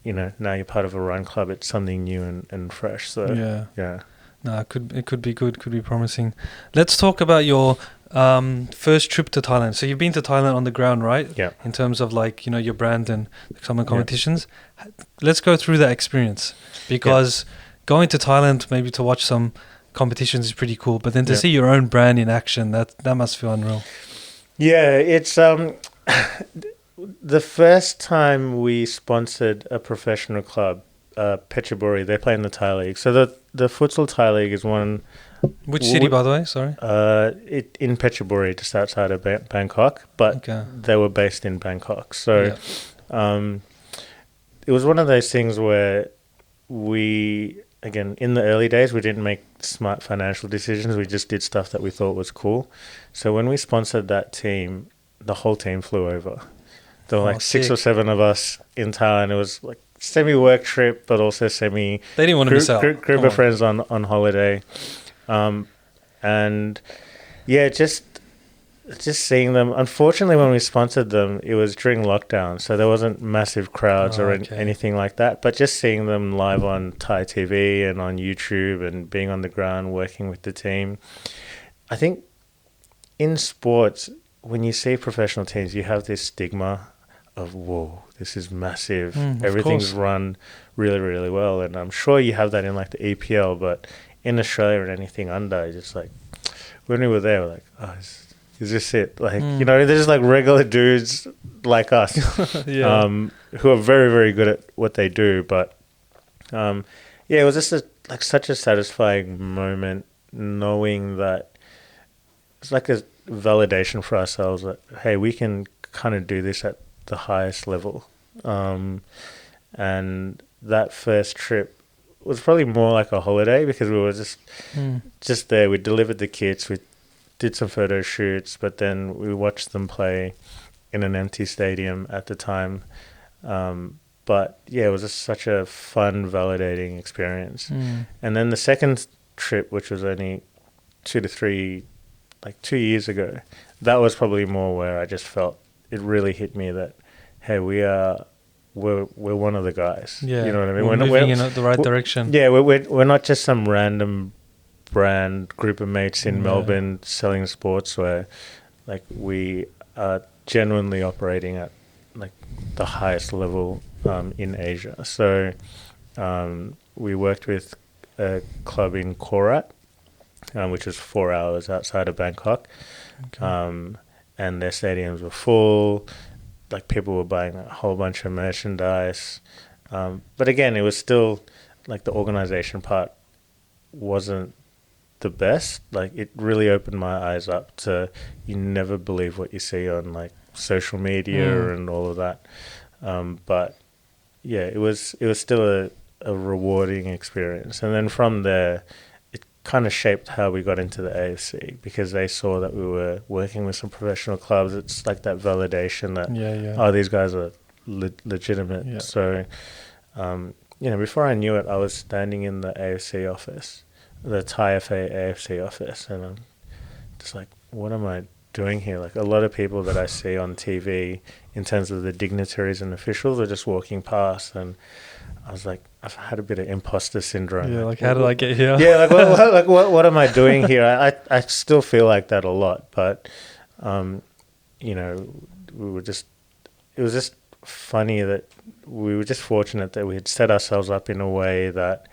Speaker 1: now you're part of a run club. It's something new and fresh. So yeah.
Speaker 2: No, it could be good. Could be promising. Let's talk about your first trip to Thailand. So you've been to Thailand on the ground, right?
Speaker 1: Yeah.
Speaker 2: In terms of like your brand and some competitions. Yeah. Let's go through that experience because going to Thailand maybe to watch some competitions is pretty cool, but then to see your own brand in action, that must feel unreal.
Speaker 1: Yeah, it's the first time we sponsored a professional club, Phetchaburi. They play in the Thai League. So the Futsal Thai League is one.
Speaker 2: Which city, by the way? Sorry.
Speaker 1: In Phetchaburi, just outside of Bangkok, but they were based in Bangkok. So, it was one of those things where again, in the early days, we didn't make smart financial decisions. We just did stuff that we thought was cool. So when we sponsored that team, the whole team flew over. There were like 6 or 7 of us in Thailand. It was like semi-work trip, but also
Speaker 2: They didn't want to miss out.
Speaker 1: Group of friends on holiday. And yeah, just seeing them. Unfortunately, when we sponsored them, it was during lockdown, so there wasn't massive crowds or anything like that. But just seeing them live on Thai TV and on YouTube and being on the ground working with the team, I think in sports, when you see professional teams, you have this stigma of whoa, this is massive. Everything's run really, really well, and I'm sure you have that in like the EPL, but in Australia and anything under, it's just like when we were there, we're like, oh, is this it? Like, they're just like regular dudes like us, who are very, very good at what they do. But it was just such a satisfying moment knowing that it's like a validation for ourselves that, hey, we can kind of do this at the highest level. And that first trip was probably more like a holiday because we were just there. We delivered the kits, we did some photo shoots, but then we watched them play in an empty stadium at the time. But yeah, it was just such a fun, validating experience.
Speaker 2: Mm.
Speaker 1: And then the second trip, which was only 2 years ago, that was probably more where I just felt it really hit me that, hey, we're one of the guys.
Speaker 2: Yeah,
Speaker 1: You know what I mean?
Speaker 2: we're moving in the right direction.
Speaker 1: Yeah, we're not just some random brand group of mates in Melbourne selling sportswear. Like, we are genuinely operating at like the highest level in Asia. So we worked with a club in Korat, which was 4 hours outside of Bangkok.
Speaker 2: Okay.
Speaker 1: And their stadiums were full. Like, people were buying a whole bunch of merchandise. But again, it was still like the organization part wasn't the best. Like, it really opened my eyes up to, you never believe what you see on like social media and all of that. But yeah, it was still a rewarding experience. And then from there, it kind of shaped how we got into the AFC, because they saw that we were working with some professional clubs. It's like that validation that, oh, these guys are legitimate.
Speaker 2: Yeah.
Speaker 1: So, before I knew it, I was standing in the AFC office, the Thai FA AFC office, and I'm just like, what am I doing here? Like, a lot of people that I see on TV in terms of the dignitaries and officials are just walking past, and I was like, I've had a bit of imposter syndrome.
Speaker 2: Yeah, like, how did I get here?
Speaker 1: Yeah, what am I doing here? I still feel like that a lot, but it was just funny that we were just fortunate that we had set ourselves up in a way that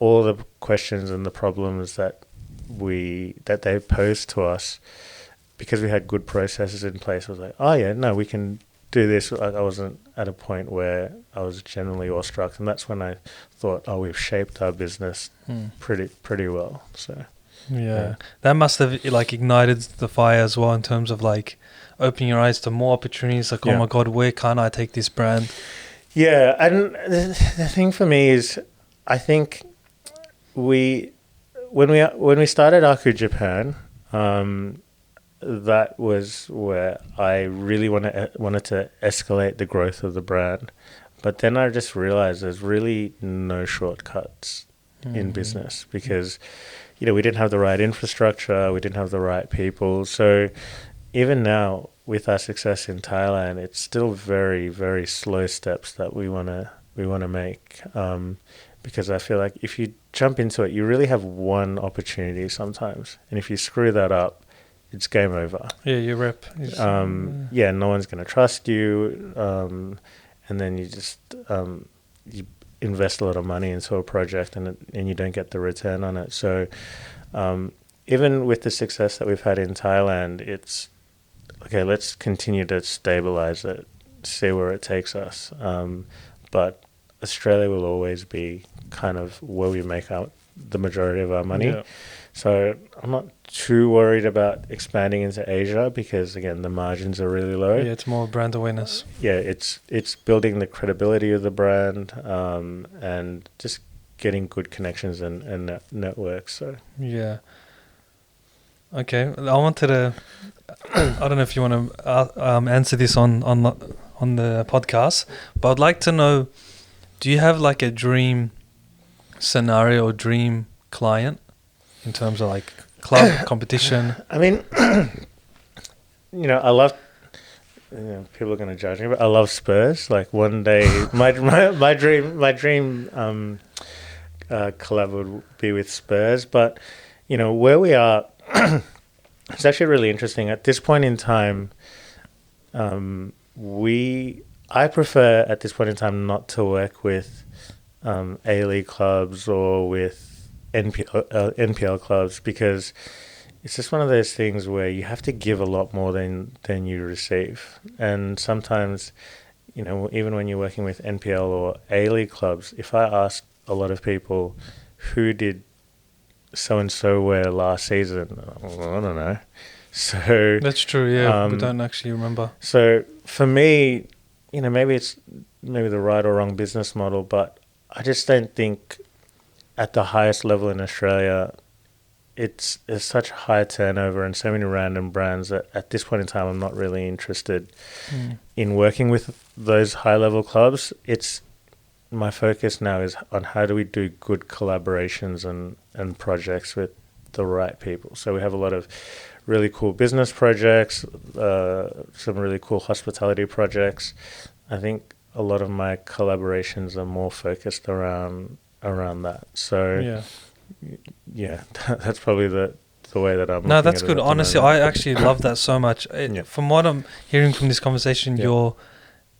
Speaker 1: all the questions and the problems that they posed to us, because we had good processes in place, I was like, oh yeah, no, we can do this. I wasn't at a point where I was generally awestruck, and that's when I thought, oh, we've shaped our business pretty well. So
Speaker 2: yeah, that must have like ignited the fire as well, in terms of like opening your eyes to more opportunities. Like, oh my God, where can I take this brand?
Speaker 1: Yeah, and the thing for me is, I think when we started Aku Japan, that was where I really wanted to escalate the growth of the brand. But then I just realized there's really no shortcuts in business, because, we didn't have the right infrastructure, we didn't have the right people. So even now, with our success in Thailand, it's still very, very slow steps that we want to make. Because I feel like if you jump into it, you really have one opportunity sometimes, and if you screw that up, it's game over. Yeah,
Speaker 2: your rep.
Speaker 1: No one's going to trust you, and then you just you invest a lot of money into a project, and you don't get the return on it. So even with the success that we've had in Thailand, it's okay. Let's continue to stabilize it, see where it takes us. But Australia will always be kind of where we make out the majority of our money. Yeah. So I'm not too worried about expanding into Asia, because again, the margins are really low.
Speaker 2: Yeah, it's more brand awareness.
Speaker 1: Yeah, it's building the credibility of the brand, and just getting good connections and networks. So
Speaker 2: yeah. Okay, I wanted to. I don't know if you want to answer this on the podcast, but I'd like to know: do you have like a dream scenario or dream client in terms of like club competition?
Speaker 1: I mean, I love. People are going to judge me, but I love Spurs. Like, one day, my dream collab would be with Spurs. But where we are, it's actually really interesting. At this point in time, I prefer at this point in time not to work with A-League clubs or with NPL clubs, because it's just one of those things where you have to give a lot more than you receive. And sometimes, even when you're working with NPL or A-League clubs, if I ask a lot of people, who did so-and-so wear last season? I don't know. So
Speaker 2: that's true, yeah. We don't actually remember.
Speaker 1: So for me, maybe it's the right or wrong business model, but I just don't think at the highest level in Australia, there's such high turnover and so many random brands that at this point in time, I'm not really interested in working with those high level clubs. My focus now is on how do we do good collaborations and projects with the right people. So we have a lot of really cool business projects, some really cool hospitality projects. I think a lot of my collaborations are more focused around that. So yeah, that's probably the way that I'm.
Speaker 2: No, that's
Speaker 1: looking at
Speaker 2: good.
Speaker 1: it at the
Speaker 2: Honestly,
Speaker 1: moment.
Speaker 2: I actually love that so much. From what I'm hearing from this conversation, your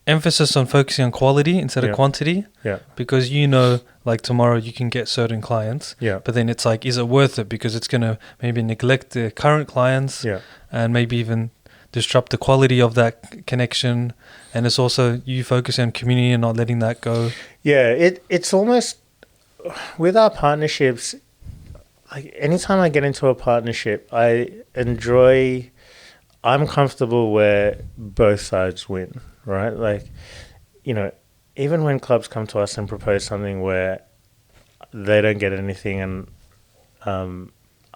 Speaker 2: emphasis on focusing on quality instead of quantity.
Speaker 1: Yeah.
Speaker 2: Because like tomorrow you can get certain clients.
Speaker 1: Yeah.
Speaker 2: But then it's like, is it worth it? Because it's gonna maybe neglect the current clients.
Speaker 1: Yeah.
Speaker 2: And maybe even disrupt the quality of that connection. And it's also you focusing on community and not letting that go.
Speaker 1: Yeah, it's almost with our partnerships. Like anytime I get into a partnership, I'm comfortable where both sides win, right? Like, even when clubs come to us and propose something where they don't get anything and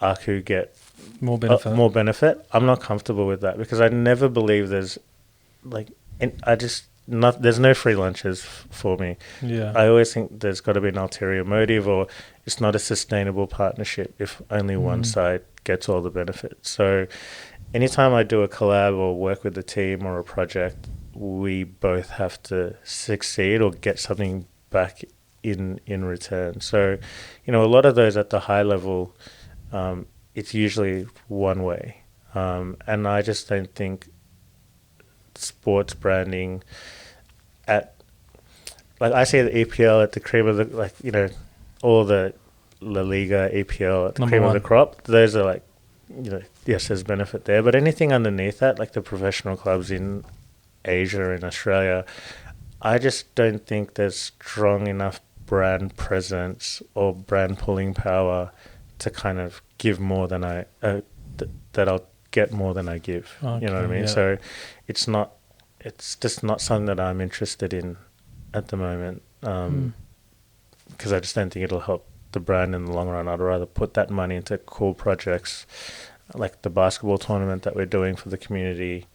Speaker 1: Aku get
Speaker 2: more benefit,
Speaker 1: I'm not comfortable with that because I never believe there's there's no free lunches for me.
Speaker 2: Yeah.
Speaker 1: I always think there's got to be an ulterior motive, or it's not a sustainable partnership if only one side gets all the benefits. So anytime I do a collab or work with a team or a project, we both have to succeed or get something back in return. So, a lot of those at the high level, it's usually one way. And I just don't think sports branding I see the EPL at the cream of the, all the La Liga, EPL at the cream of the crop. Those are yes, there's benefit there. But anything underneath that, like the professional clubs in Asia and Australia, I just don't think there's strong enough brand presence or brand pulling power to kind of give more than that I'll get more than I give.
Speaker 2: Okay,
Speaker 1: you know what I mean?
Speaker 2: Yeah.
Speaker 1: So it's just not something that I'm interested in at the moment because I just don't think it'll help the brand in the long run. I'd rather put that money into cool projects like the basketball tournament that we're doing for the community,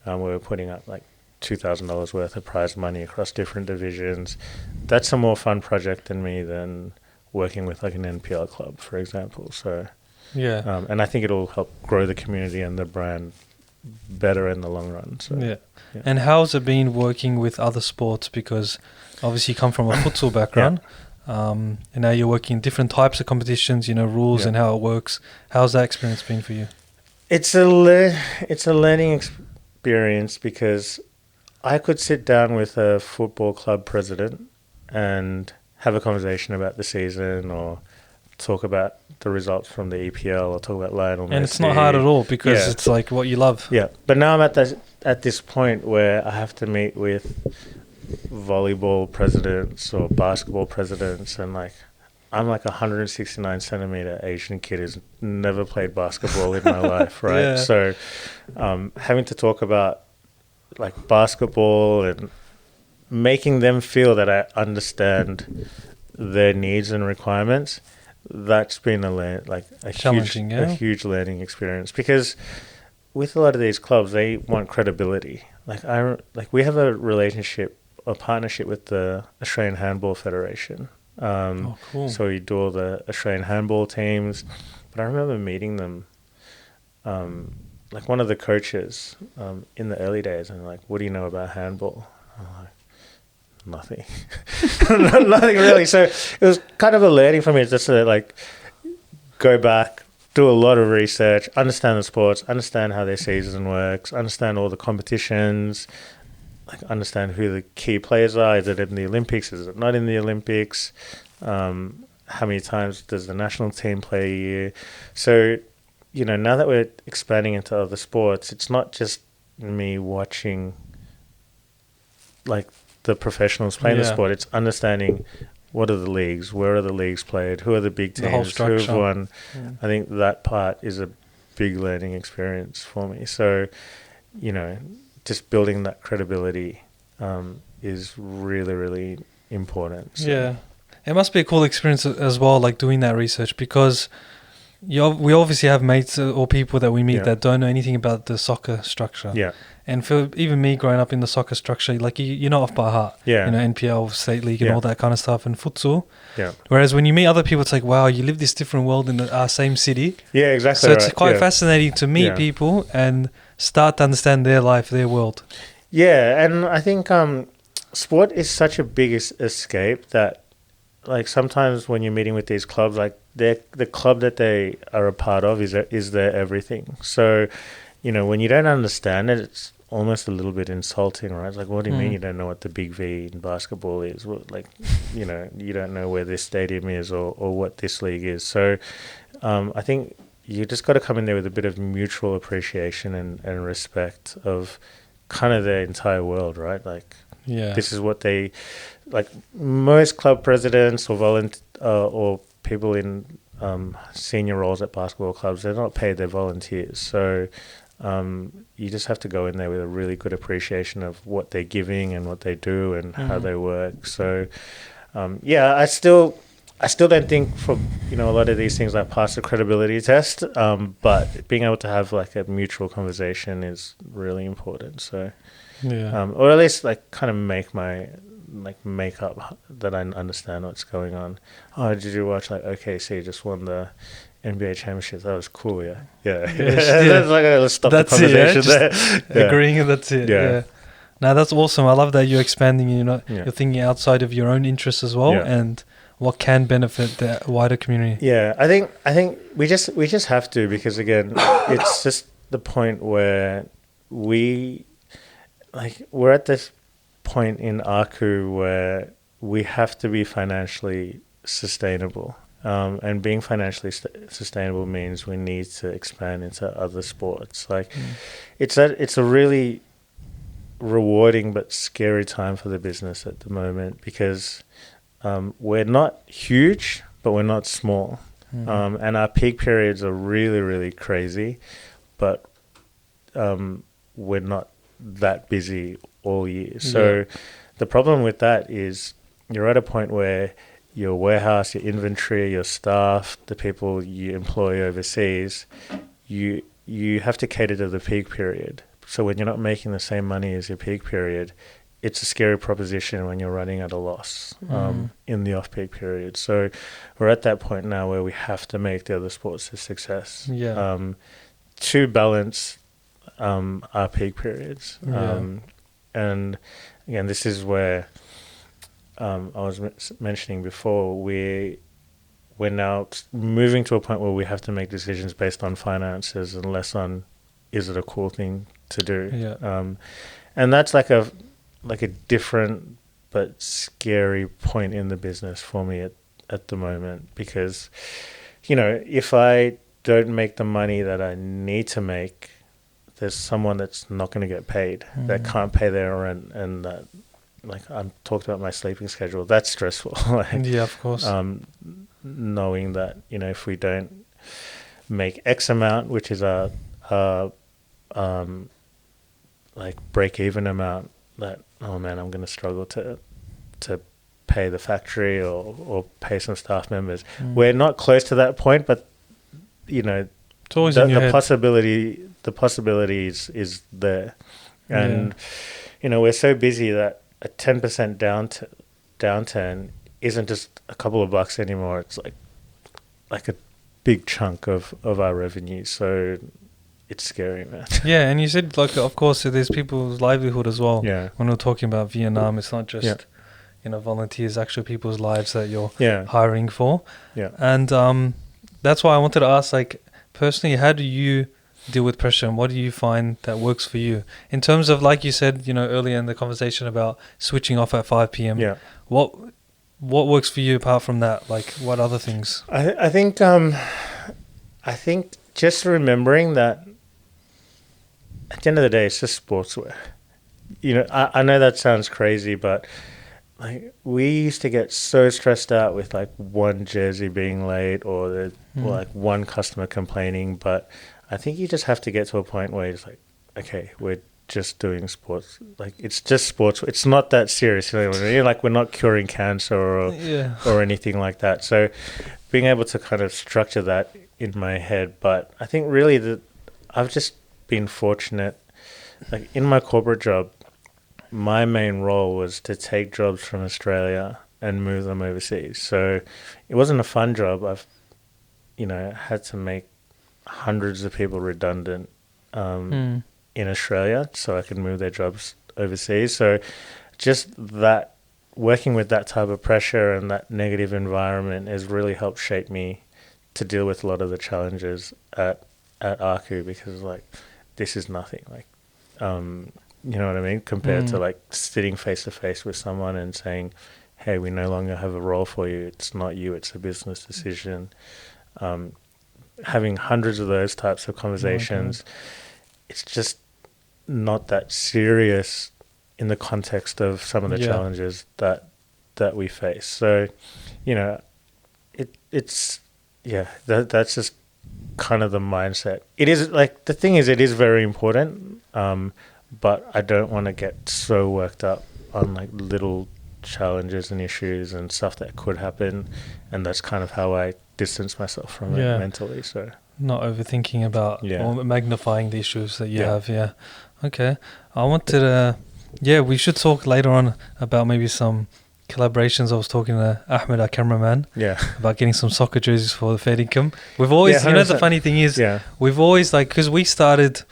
Speaker 1: where we're putting up like $2,000 worth of prize money across different divisions. That's a more fun project than working with like an NPL club, for example. So and I think it'll help grow the community and the brand better in the long run. So
Speaker 2: yeah. And how's it been working with other sports? Because obviously you come from a futsal background, and now you're working in different types of competitions, rules and how it works. How's that experience been for you?
Speaker 1: It's a learning experience because I could sit down with a football club president and have a conversation about the season or talk about the results from the EPL or talk about Lionel Messi.
Speaker 2: And it's not hard at all because it's like what you love.
Speaker 1: Yeah, but now I'm at this point where I have to meet with volleyball presidents or basketball presidents, and I'm like a 169 centimeter Asian kid who's never played basketball in my life, right?
Speaker 2: Yeah.
Speaker 1: So having to talk about like basketball and making them feel that I understand their needs and requirements, that's been a huge learning experience because with a lot of these clubs, they want credibility. We have a partnership with the Australian Handball Federation.
Speaker 2: Cool.
Speaker 1: So we do all the Australian handball teams. But I remember meeting them, one of the coaches in the early days, and what do you know about handball? I'm like, nothing. Nothing really. So it was kind of a learning for me just to go back, do a lot of research, understand the sports, understand how their season works, understand all the competitions, understand who the key players are. Is it in the Olympics? Is it not in the Olympics? How many times does the national team play a year? So, now that we're expanding into other sports, it's not just me watching the professionals playing the sport. It's understanding what are the leagues, where are the leagues played, who are the big teams,
Speaker 2: the whole structure.
Speaker 1: Who've won. I think that part is a big learning experience for me. So, just building that credibility is really, really important. So.
Speaker 2: Yeah. It must be a cool experience as well, doing that research, because we obviously have mates or people that we meet
Speaker 1: Yeah.
Speaker 2: that don't know anything about the soccer structure.
Speaker 1: Yeah.
Speaker 2: And for even me growing up in the soccer structure, like you're not off by heart.
Speaker 1: Yeah.
Speaker 2: You know, NPL, State League and
Speaker 1: Yeah.
Speaker 2: all that kind of stuff and futsal.
Speaker 1: Yeah.
Speaker 2: Whereas when you meet other people, it's like, wow, you live this different world in the same city.
Speaker 1: Yeah, exactly.
Speaker 2: So it's
Speaker 1: right.
Speaker 2: quite
Speaker 1: yeah.
Speaker 2: fascinating to meet
Speaker 1: Yeah.
Speaker 2: people and start to understand their life, their world.
Speaker 1: Yeah, and I think sport is such a big escape that, like, sometimes when you're meeting with these clubs, like the club that they are a part of is their everything. So, you know, when you don't understand it, it's almost a little bit insulting, right? It's like, what do you mean you don't know what the big V in basketball is? What, like, you know, you don't know where this stadium is or what this league is. So, I think you just got to come in there with a bit of mutual appreciation and respect of kind of the entire world, right? Like,
Speaker 2: Yeah.
Speaker 1: this is what they, like, most club presidents or people in senior roles at basketball clubs, they're not paid, they're volunteers. So you just have to go in there with a really good appreciation of what they're giving and what they do and how they work. So yeah, I still don't think for, you know, a lot of these things I pass the credibility test, but being able to have like a mutual conversation is really important. So
Speaker 2: Yeah.
Speaker 1: or at least like kind of make up that I understand what's going on. Oh, did you watch like OKC just won the NBA championship? That was cool. Yeah. That's like, let's stop
Speaker 2: That's
Speaker 1: the conversation
Speaker 2: it, yeah, just
Speaker 1: there.
Speaker 2: agreeing and that's it.
Speaker 1: Yeah.
Speaker 2: Yeah. Now that's awesome. I love that you're expanding, you know,
Speaker 1: Yeah.
Speaker 2: you're thinking outside of your own interests as well
Speaker 1: Yeah.
Speaker 2: and what can benefit the wider community.
Speaker 1: Yeah, I think we just have to, because again, it's just the point where we're at this point in Aku where we have to be financially sustainable. And being financially sustainable means we need to expand into other sports. Like, it's a really rewarding but scary time for the business at the moment, because we're not huge, but we're not small. And our peak periods are really, really crazy, but we're not that busy all year. So the problem with that is you're at a point where your warehouse, your inventory, your staff, the people you employ overseas, you have to cater to the peak period. So when you're not making the same money as your peak period, it's a scary proposition when you're running at a loss in the off-peak period. So we're at that point now where we have to make the other sports a success to balance our peak periods. And again, this is where I was mentioning before, we're now moving to a point where we have to make decisions based on finances and less on, is it a cool thing to do? And that's like a different but scary point in the business for me at the moment, because, you know, if I don't make the money that I need to make, there's someone that's not going to get paid, that can't pay their rent, and that, like, I'm talked about my sleeping schedule. That's stressful.
Speaker 2: Yeah, of course.
Speaker 1: Knowing that, you know, if we don't make X amount, which is our like break-even amount, that, oh man, I'm going to struggle to pay the factory or pay some staff members. We're not close to that point, but, you know,
Speaker 2: it's always in your
Speaker 1: the
Speaker 2: head.
Speaker 1: the possibility is there. And, you know, we're so busy that a 10% downturn isn't just a couple of bucks anymore. It's like a big chunk of our revenue. So it's scary, man.
Speaker 2: Yeah, and you said, like, of course, there's people's livelihood as well.
Speaker 1: Yeah.
Speaker 2: When we're talking about Vietnam, it's not just, you know, volunteers, actual people's lives that you're
Speaker 1: Yeah.
Speaker 2: hiring for.
Speaker 1: Yeah.
Speaker 2: And that's why I wanted to ask, like, personally, how do you deal with pressure and what do you find that works for you? In terms of, like you said, you know, earlier in the conversation about switching off at 5 p.m.
Speaker 1: Yeah.
Speaker 2: What works for you apart from that? Like, what other things?
Speaker 1: I think just remembering that at the end of the day, it's just sportswear. You know, I know that sounds crazy, but like, we used to get so stressed out with like one jersey being late or like one customer complaining. But I think you just have to get to a point where it's like, okay, we're just doing sports. Like, it's just sports. It's not that serious. You know, like, we're not curing cancer or anything like that. So being able to kind of structure that in my head. But I think really that I've just been fortunate. Like in my corporate job, my main role was to take jobs from Australia and move them overseas. So it wasn't a fun job. I've, had to make hundreds of people redundant in Australia so I could move their jobs overseas. So just that, working with that type of pressure and that negative environment has really helped shape me to deal with a lot of the challenges at Aku, because like this is nothing. Like, you know what I mean? Compared to like sitting face to face with someone and saying, hey, we no longer have a role for you. It's not you. It's a business decision. Having hundreds of those types of conversations, it's just not that serious in the context of some of the challenges that we face. So, that's just kind of the mindset. It is like, the thing is, it is very important, but I don't want to get so worked up on like little challenges and issues and stuff that could happen, and that's kind of how I distance myself from it mentally. So
Speaker 2: not overthinking about or magnifying the issues that you have. Okay, I wanted to we should talk later on about maybe some collaborations. I was talking to Ahmed, our cameraman, about getting some soccer jerseys for the FairDinkum. We've always, the funny thing is, we've always, like, because we started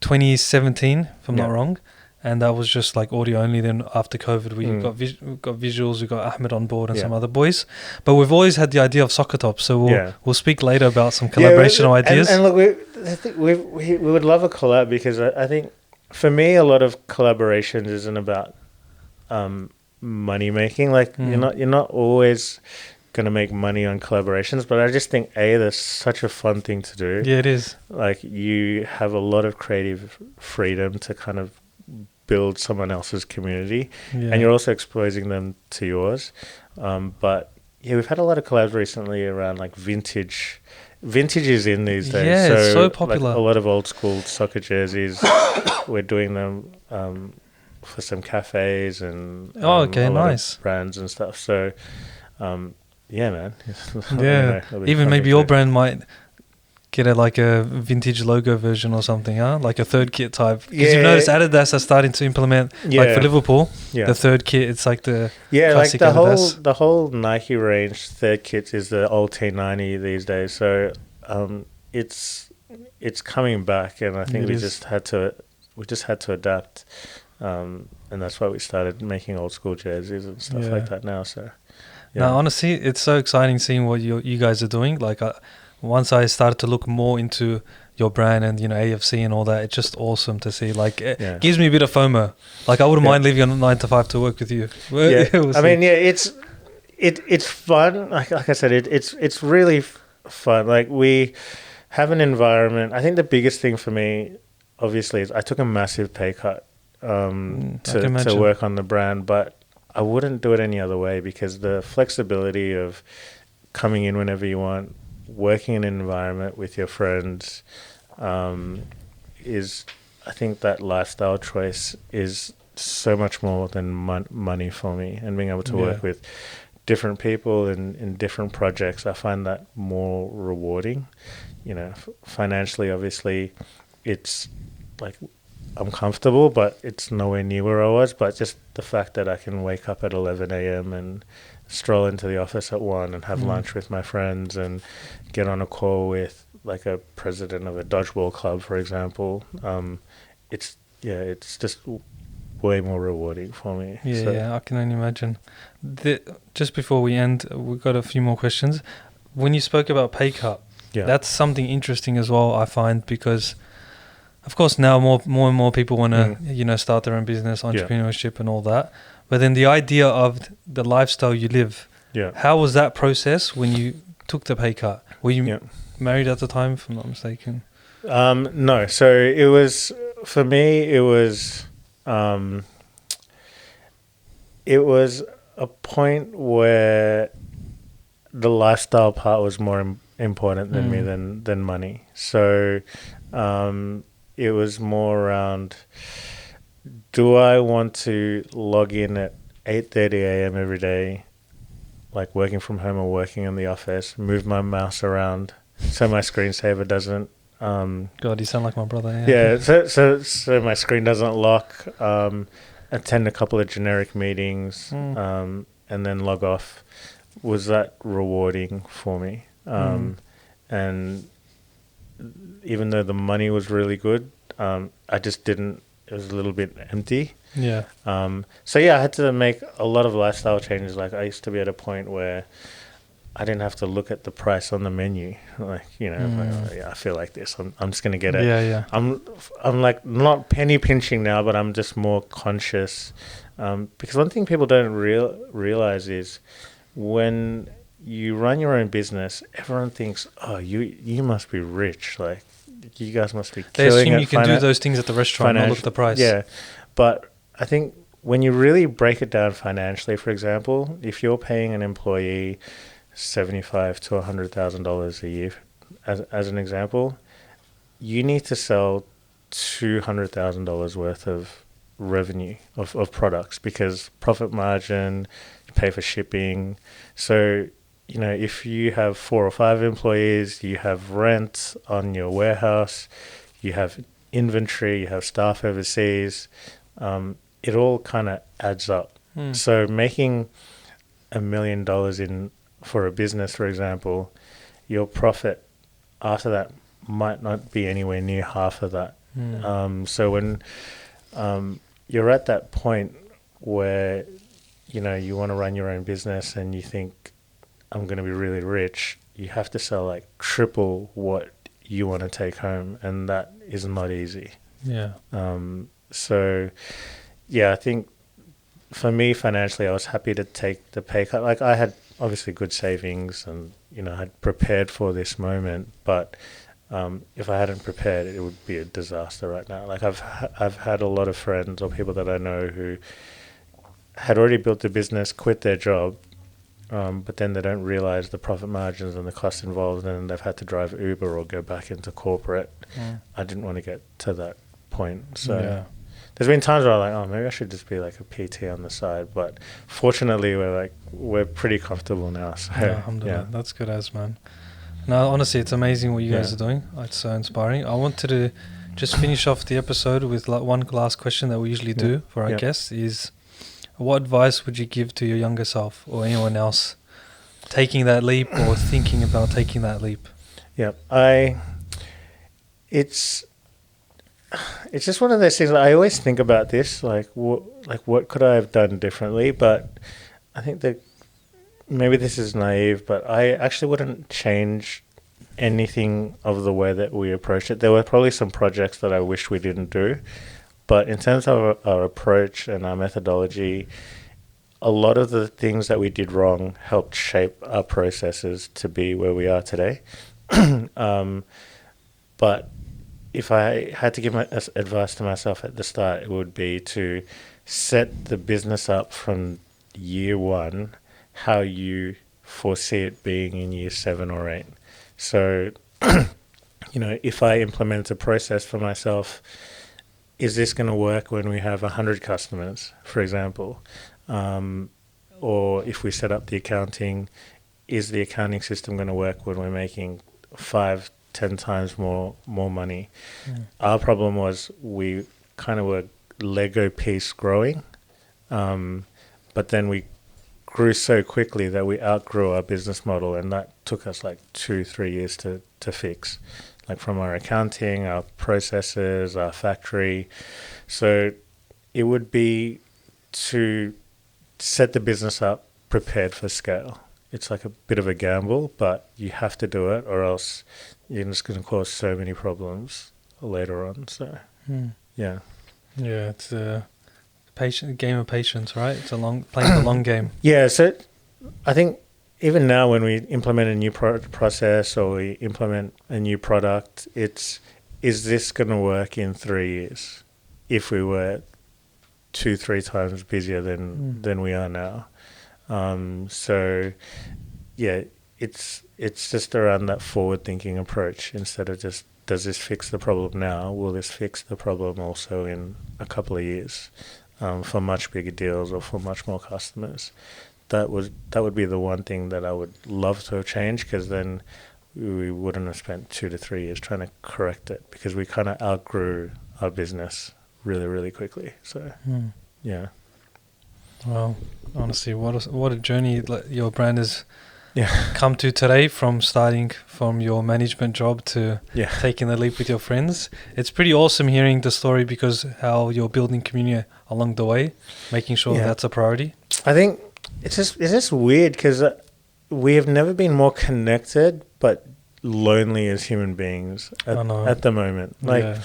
Speaker 2: 2017, if I'm not wrong, and that was just like audio only. Then after COVID, we got visuals. We got Ahmed on board and some other boys. But we've always had the idea of soccer tops. So we'll speak later about some collaboration ideas.
Speaker 1: And look, I think we would love a collab, because I think for me a lot of collaborations isn't about money making. Like you're not always going to make money on collaborations, but I just think that's such a fun thing to do.
Speaker 2: Yeah, it is.
Speaker 1: Like you have a lot of creative freedom to kind of build someone else's community, and you're also exposing them to yours. But we've had a lot of collabs recently around like vintage is in these days.
Speaker 2: Yeah, it's so popular.
Speaker 1: Like a lot of old school soccer jerseys. We're doing them for some cafes and a lot of brands and stuff. So man.
Speaker 2: Even maybe your brand might get a vintage logo version or something, like a third kit type. Because you've noticed Adidas are starting to implement, like for Liverpool, the third kit. It's like the classic
Speaker 1: like
Speaker 2: Adidas.
Speaker 1: the whole Nike range third kits is the old T90 these days. So it's coming back, and I think we just had to adapt, and that's why we started making old school jerseys and stuff like that now. So
Speaker 2: now, honestly, it's so exciting seeing what you guys are doing. Like once I started to look more into your brand and AFC and all that, it's just awesome to see. Like it gives me a bit of FOMO. Like I wouldn't mind leaving on 9 to 5 to work with you.
Speaker 1: I mean, it's fun. Like I said, it's really fun. Like we have an environment. I think the biggest thing for me, obviously, is I took a massive pay cut to work on the brand, but I wouldn't do it any other way, because the flexibility of coming in whenever you want, working in an environment with your friends, is, I think that lifestyle choice is so much more than money for me, and being able to work with different people in different projects, I find that more rewarding. Financially, obviously, it's like I'm comfortable, but it's nowhere near where I was. But just the fact that I can wake up at 11 a.m. and stroll into the office at 1 and have lunch with my friends and get on a call with like a president of a dodgeball club, for example, it's just way more rewarding for me.
Speaker 2: I can only imagine. Just before we end, we've got a few more questions. When you spoke about pay cut, that's something interesting as well, I find, because of course now more and more people want to start their own business, entrepreneurship and all that. But then the idea of the lifestyle you live, how was that process when you took the pay cut? Were you married at the time, if I'm not mistaken?
Speaker 1: No. So it was, for me, it was a point where the lifestyle part was more important than me than money. So it was more around, do I want to log in at 8:30 a.m. every day, like working from home or working in the office, move my mouse around so my screensaver doesn't.
Speaker 2: God, you sound like my brother.
Speaker 1: Yeah. So my screen doesn't lock. Attend a couple of generic meetings, and then log off. Was that rewarding for me? And even though the money was really good, I just didn't. It was a little bit empty.
Speaker 2: Yeah.
Speaker 1: So yeah, I had to make a lot of lifestyle changes. Like I used to be at a point where I didn't have to look at the price on the menu. Like, like, yeah, I feel like this. I'm just gonna get it.
Speaker 2: Yeah.
Speaker 1: I'm like not penny pinching now, but I'm just more conscious. Because one thing people don't realize is when you run your own business, everyone thinks, oh, you must be rich. Like you guys must be
Speaker 2: They
Speaker 1: killing
Speaker 2: assume
Speaker 1: it.
Speaker 2: you can do those things at the restaurant, not look at the price.
Speaker 1: Yeah, but I think when you really break it down financially, for example, if you're paying an employee $75,000 to $100,000 a year, as an example, you need to sell $200,000 worth of revenue of products, because profit margin, you pay for shipping. So if you have 4 or 5 employees, you have rent on your warehouse, you have inventory, you have staff overseas, it all kind of adds up. So making $1 million in for a business, for example, your profit after that might not be anywhere near half of that. So when you're at that point where you want to run your own business and you think, I'm going to be really rich, you have to sell like triple what you want to take home, and that is not easy.
Speaker 2: Yeah.
Speaker 1: So yeah, I think for me financially, I was happy to take the pay cut. Like I had obviously good savings, and I had prepared for this moment, but if I hadn't prepared, it would be a disaster right now. Like I've had a lot of friends or people that I know who had already built a business, quit their job, but then they don't realize the profit margins and the costs involved, and they've had to drive Uber or go back into corporate. I didn't want to get to that point. So there's been times where I'm like, oh, maybe I should just be like a PT on the side. But fortunately, we're pretty comfortable now. So
Speaker 2: alhamdulillah. That's good as, man. No, honestly, it's amazing what you guys are doing. It's so inspiring. I wanted to just finish off the episode with like one last question that we usually do for our guests is, what advice would you give to your younger self or anyone else taking that leap or thinking about taking that leap?
Speaker 1: Yeah, it's just one of those things. I always think about this, like what could I have done differently? But I think that maybe this is naive, but I actually wouldn't change anything of the way that we approached it. There were probably some projects that I wish we didn't do. But in terms of our approach and our methodology, a lot of the things that we did wrong helped shape our processes to be where we are today. But if I had to give advice to myself at the start, it would be to set the business up from year one how you foresee it being in year 7 or 8. So, if I implement a process for myself, is this going to work when we have 100 customers, for example? Or if we set up the accounting, is the accounting system going to work when we're making 5-10 times more money? Our problem was we kind of were Lego piece growing, but then we grew so quickly that we outgrew our business model, and that took us like 2-3 years to fix. Like from our accounting, our processes, our factory. So it would be to set the business up prepared for scale. It's like a bit of a gamble, but you have to do it, or else you're just going to cause so many problems later on. So, yeah.
Speaker 2: Yeah, it's a game of patience, right? It's playing the long game.
Speaker 1: Yeah, so I think even now when we implement a new process or we implement a new product, is this going to work in 3 years if we were 2-3 times busier than we are now? So yeah, it's just around that forward-thinking approach instead of just, does this fix the problem now? Will this fix the problem also in a couple of years for much bigger deals or for much more customers? That would be the one thing that I would love to have changed, because then we wouldn't have spent 2 to 3 years trying to correct it, because we kind of outgrew our business really, really quickly. So, yeah.
Speaker 2: Well, honestly, what a journey your brand has
Speaker 1: Yeah.
Speaker 2: come to today, from starting from your management job to taking the leap with your friends. It's pretty awesome hearing the story, because how you're building community along the way, making sure that's a priority.
Speaker 1: I think it's just weird, because we have never been more connected but lonely as human beings at the moment. Like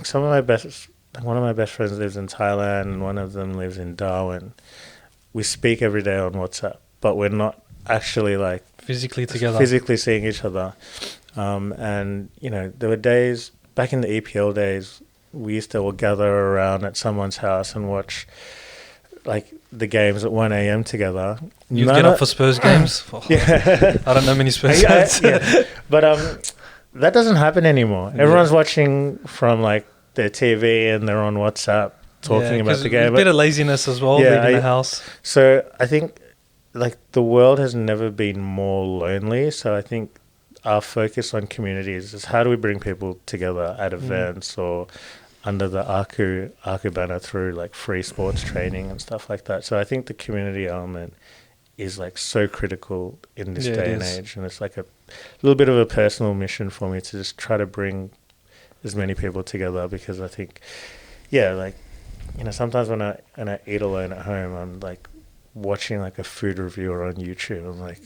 Speaker 1: some of my best, one of my best friends lives in Thailand and one of them lives in Darwin. We speak every day on WhatsApp, but we're not actually like
Speaker 2: physically together,
Speaker 1: physically seeing each other. And there were days back in the EPL days, we used to all gather around at someone's house and watch like the games at 1 a.m. together.
Speaker 2: You'd get up for Spurs games?
Speaker 1: Yeah.
Speaker 2: I don't know many Spurs fans.
Speaker 1: But that doesn't happen anymore. Everyone's watching from like their TV and they're on WhatsApp talking about the game.
Speaker 2: A bit of laziness as well, leaving the house.
Speaker 1: So I think like the world has never been more lonely. So I think our focus on communities is how do we bring people together at events or under the AKU banner through like free sports training and stuff like that. So I think the community element is like so critical in this day and age. And it's like a little bit of a personal mission for me to just try to bring as many people together, because I think, sometimes when I eat alone at home, I'm like watching like a food reviewer on YouTube. I'm like,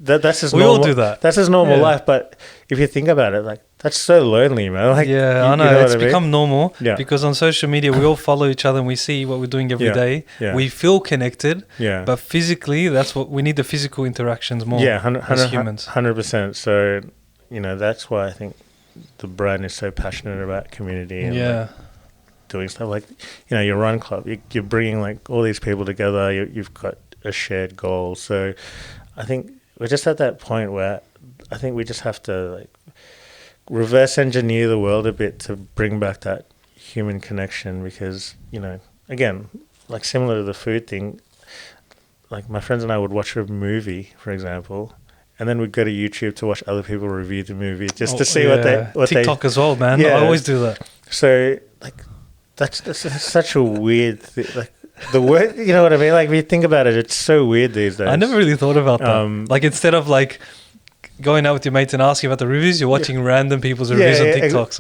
Speaker 1: that's just normal. We all do that. That's just normal life. But if you think about it, like that's so lonely, man. Like,
Speaker 2: I know. It's become normal because on social media we all follow each other and we see what we're doing every day. Yeah. We feel connected. Yeah. But physically, that's what we need, the physical interactions more. Yeah, as humans.
Speaker 1: 100%. So that's why I think the brand is so passionate about community and like doing stuff like your run club. You're bringing like all these people together. You've got a shared goal. So I think we're just at that point where I think we just have to like reverse engineer the world a bit to bring back that human connection, because again, like similar to the food thing, like my friends and I would watch a movie, for example, and then we'd go to YouTube to watch other people review the movie just to see what
Speaker 2: TikTok as well, man. I always do that.
Speaker 1: So like that's such a weird thing. Like the word, you know what I mean? Like if you think about it, it's so weird these days.
Speaker 2: I never really thought about that. Like instead of like going out with your mates and asking about the reviews, you're watching random people's reviews on TikTok.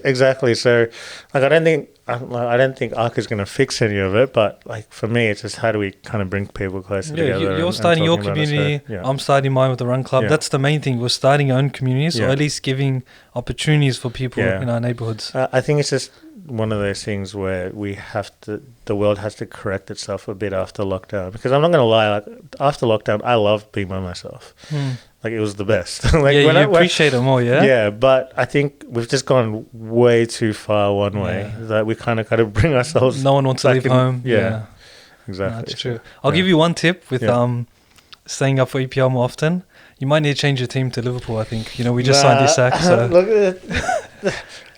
Speaker 1: Exactly. So like I don't think ARC is going to fix any of it, but like for me, it's just how do we kind of bring people closer together.
Speaker 2: You're starting your community. I'm starting mine with the Run Club. That's the main thing. We're starting our own communities, or at least giving opportunities for people in our neighborhoods.
Speaker 1: I think it's just one of those things where the world has to correct itself a bit after lockdown, because I'm not going to lie, like after lockdown, I loved being by myself. Like it was the best. Like
Speaker 2: you appreciate it more,
Speaker 1: Yeah, but I think we've just gone way too far one way. That we kind of got to bring ourselves.
Speaker 2: No one wants to leave home.
Speaker 1: Yeah, exactly.
Speaker 2: That's true. I'll give you one tip with staying up for EPL more often. You might need to change your team to Liverpool. I think we just signed Isak. So.
Speaker 1: Look,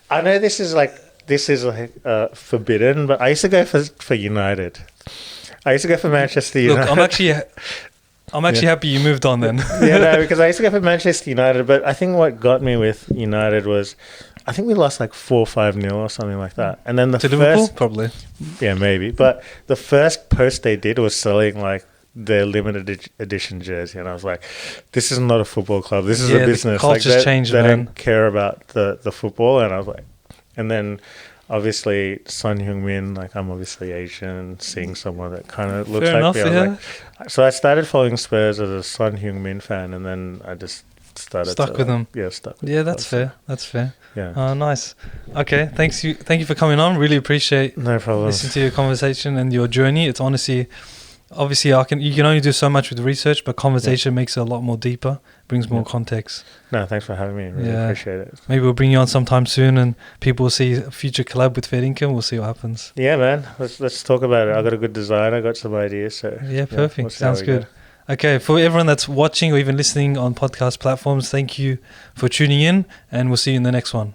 Speaker 1: I know this is like forbidden, but I used to go for United. I used to go for Manchester United.
Speaker 2: Look, I'm actually happy you moved on then.
Speaker 1: Because I used to go for Manchester United, but I think what got me with United was, I think we lost like 4 or 5-0 or something like that. And then
Speaker 2: to Liverpool, probably.
Speaker 1: Yeah, maybe. But the first post they did was selling like their limited edition jersey, and I was like, this is not a football club. This is a business.
Speaker 2: The culture's changed,
Speaker 1: they don't care about the football. And I was like, and then obviously Son Heung-min, like I'm obviously Asian, seeing someone that kind of looks like me. Like, so I started following Spurs as a Son Heung-min fan, and then I just stuck
Speaker 2: with them.
Speaker 1: Yeah, stuck with
Speaker 2: them. That's fair. That's fair.
Speaker 1: Yeah.
Speaker 2: Oh, nice. Okay, thank you for coming on. Really appreciate listening to your conversation and your journey. It's obviously you can only do so much with research, but conversation makes it a lot more deeper, brings more context.
Speaker 1: No, thanks for having me. Really appreciate it.
Speaker 2: Maybe we'll bring you on sometime soon, and people will see a future collab with FairDinkum. We'll see what happens.
Speaker 1: Yeah, man. Let's talk about it. I got a good design. I got some ideas. So
Speaker 2: perfect. We'll sounds good. Okay, for everyone that's watching or even listening on podcast platforms, thank you for tuning in, and we'll see you in the next one.